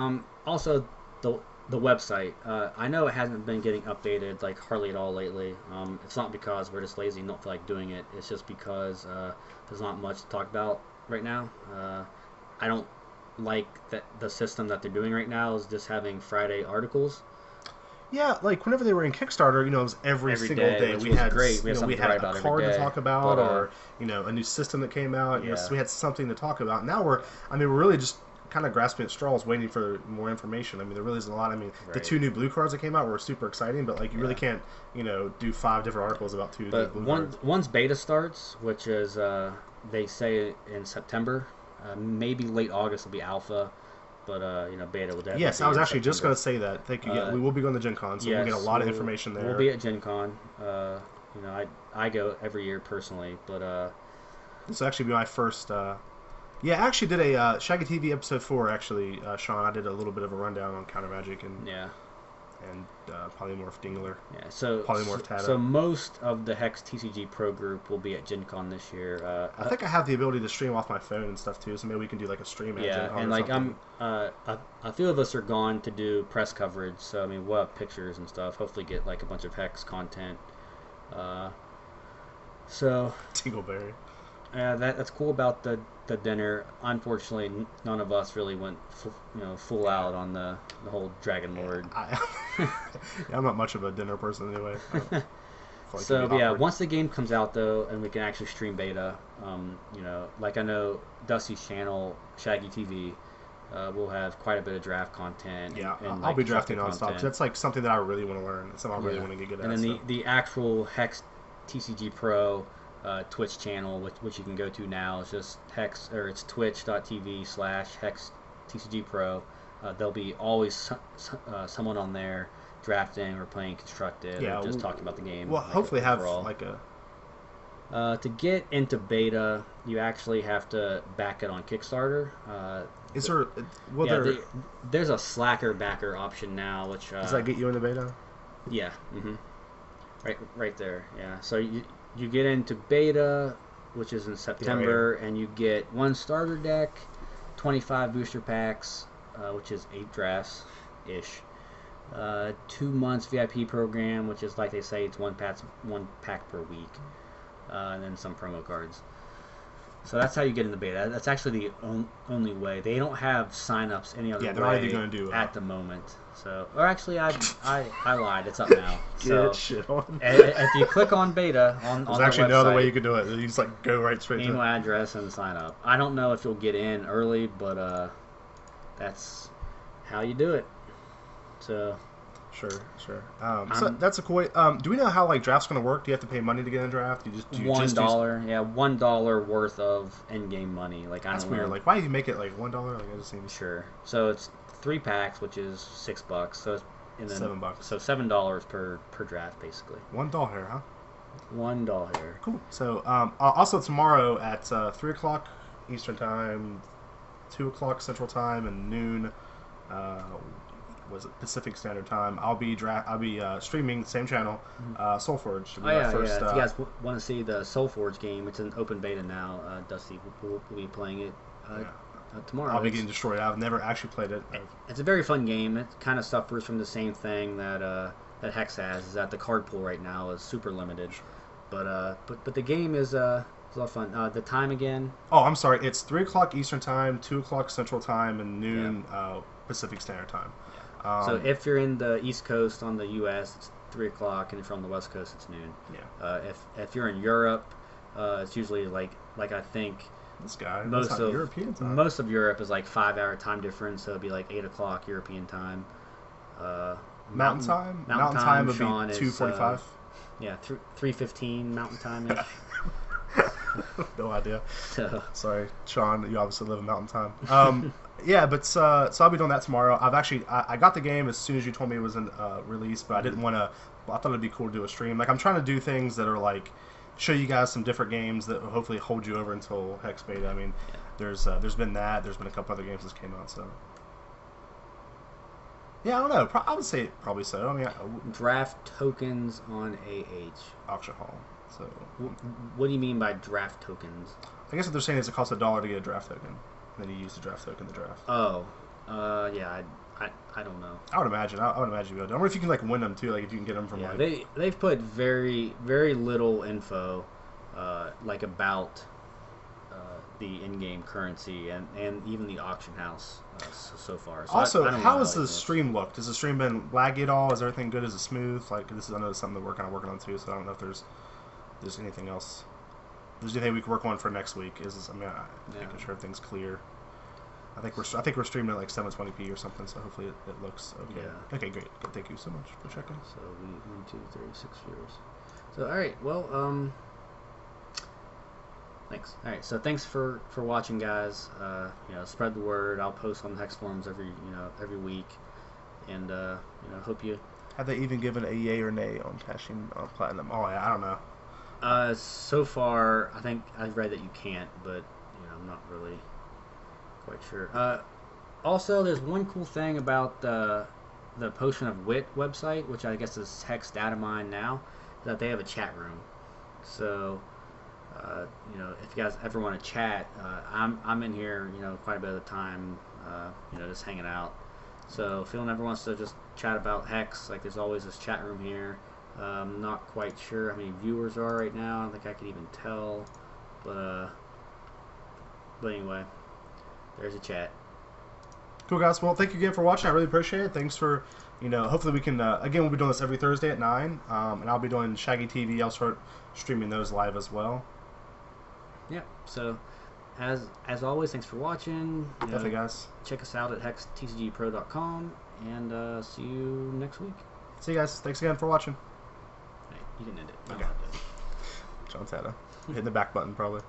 Also, the website. I know it hasn't been getting updated like hardly at all lately. It's not because we're just lazy and don't feel like doing it. It's just because there's not much to talk about right now. I don't like that the system that they're doing right now is just having Friday articles. Yeah, like whenever they were in Kickstarter, it was every single day. We had great. We had a card to talk about, or a new system that came out. So we had something to talk about. Now we're really just kind of grasping at straws, waiting for more information. There really isn't a lot. The 2 new blue cards that came out were super exciting, but like you really can't, do 5 different articles about 2 new blue cards. Once beta starts, which is they say in September. Maybe late August will be alpha, but beta will definitely. Yes, I was actually just going to say that. Thank you. We will be going to Gen Con, so we'll get a lot of information there. We'll be at Gen Con. I go every year personally, but this will actually be my first. I actually did a Shaggy TV episode 4. Actually, Sean, I did a little bit of a rundown on Counter Magic and Polymorph Dingler. Yeah, so Polymorph Tata. So most of the HexTcgPro group will be at Gen Con this year. I think I have the ability to stream off my phone and stuff too, so maybe we can do like a stream at Gen Con. And like a few of us are gone to do press coverage, so we'll have pictures and stuff. Hopefully get like a bunch of Hex content. So Tingleberry. That's cool about the dinner. Unfortunately, none of us really went full out on the whole Dragon Lord. I'm not much of a dinner person anyway. So once the game comes out though, and we can actually stream beta, like I know Dusty's channel, Shaggy TV, we'll have quite a bit of draft content. Yeah, and I'll be drafting nonstop. That's like something that I really want to learn. It's something I really want to get good at. And then the actual HexTcgPro Twitch channel, which you can go to now, is just it's twitch.tv/HexTcgPro. There'll be always someone on there drafting or playing constructed or just talking about the game. Well, hopefully have like a... to get into beta, you actually have to back it on Kickstarter. Is there... there's a Slacker backer option now, which... does that get you into beta? Yeah. Mm-hmm. Right there. Yeah. So you get into beta, which is in September, and you get 1 starter deck, 25 booster packs, which is 8 drafts-ish. 2 months VIP program, which is like they say, it's one pack per week, and then some promo cards. So that's how you get in the beta. That's actually the only way. They don't have signups any other way. They're not even going to do at the moment. So, or actually, I lied. It's up now. So Get shit on. if you click on beta on there's the actually website, no other way you could do it. You just like go right straight email to address and sign up. I don't know if you'll get in early, but that's how you do it. So. Sure. So that's a cool way. Do we know how like draft's going to work? Do you have to pay money to get in a draft? $1. Yeah, $1 worth of in-game money. Like that's I don't weird. know. Like why do you make it like $1? Like I just seems sure. So it's 3 packs, which is $6. So it's $7. So $7 per draft, basically. $1, huh? $1. Cool. So also tomorrow at 3:00 Eastern time, 2:00 Central Time, and noon. Was it Pacific Standard Time? I'll be streaming same channel, Soulforge. Yeah. If you guys want to see the Soulforge game, it's an open beta now. Dusty will be playing it tomorrow. I'll be getting destroyed. I've never actually played it. It's a very fun game. It kind of suffers from the same thing that Hex has. Is that the card pool right now is super limited, but the game is a lot of fun. The time again? Oh, I'm sorry. It's 3:00 Eastern Time, 2:00 Central Time, and noon Pacific Standard Time. So if you're in the East Coast on the U.S., it's 3:00, and if you're on the West Coast, it's noon. Yeah. If you're in Europe, it's usually like I think this guy most of European time. Most of Europe is like 5-hour time difference, so it'd be like 8:00 European time. Mountain time would be 2:45. Yeah, 3:15 Mountain time ish. No idea. So. Sorry, Sean. You obviously live in Mountain Time. Yeah, but so I'll be doing that tomorrow. I got the game as soon as you told me it was in release, but I didn't want to. I thought it'd be cool to do a stream. Like I'm trying to do things that are like show you guys some different games that will hopefully hold you over until Hex Beta. I mean, there's been that. There's been a couple other games that came out. So yeah, I don't know. I would say probably so. I mean, draft tokens on AH auction hall. So what do you mean by draft tokens? I guess what they're saying is it costs $1 to get a draft token. And then you use the draft token to draft. Oh, yeah, I don't know. I would imagine. I would imagine you would. I wonder if you can like win them too. Like if you can get them from they've put very little info, like about the in-game currency and even the auction house so far. So also, I don't how know has the stream looked? Has the stream been laggy at all? Is everything good? Is it smooth? Like I know it's something that we're kind of working on too. So I don't know if there's anything else. There's anything we can work on for next week. Making sure everything's clear. I think we're streaming at like 720p or something. So hopefully it looks okay. Yeah. Okay, great. Thank you so much for checking. So we 1, 2, 3, 6 viewers. So all right, well, thanks. All right, so thanks for watching, guys. Spread the word. I'll post on the Hex forums every week, and hope you. Have they even given a yay or nay on cashing on platinum? Oh yeah, I don't know. So far, I think I've read that you can't, but I'm not really quite sure. Also, there's one cool thing about the Potion of Wit website, which I guess is Hex Data Mine now, that they have a chat room. So, if you guys ever want to chat, I'm in here, quite a bit of the time, just hanging out. So if anyone ever wants to just chat about Hex, like there's always this chat room here. I'm not quite sure how many viewers there are right now. I don't think I could even tell, but anyway, there's a chat. Cool, guys. Well, thank you again for watching. I really appreciate it. Thanks for, hopefully we can, again, we'll be doing this every Thursday at 9, and I'll be doing Shaggy TV. I'll start streaming those live as well. Yeah, so as always, thanks for watching. Definitely, guys. Check us out at HexTcgPro.com, and see you next week. See you guys. Thanks again for watching. Hey, you can end it. Okay. John's had hitting the back button, probably.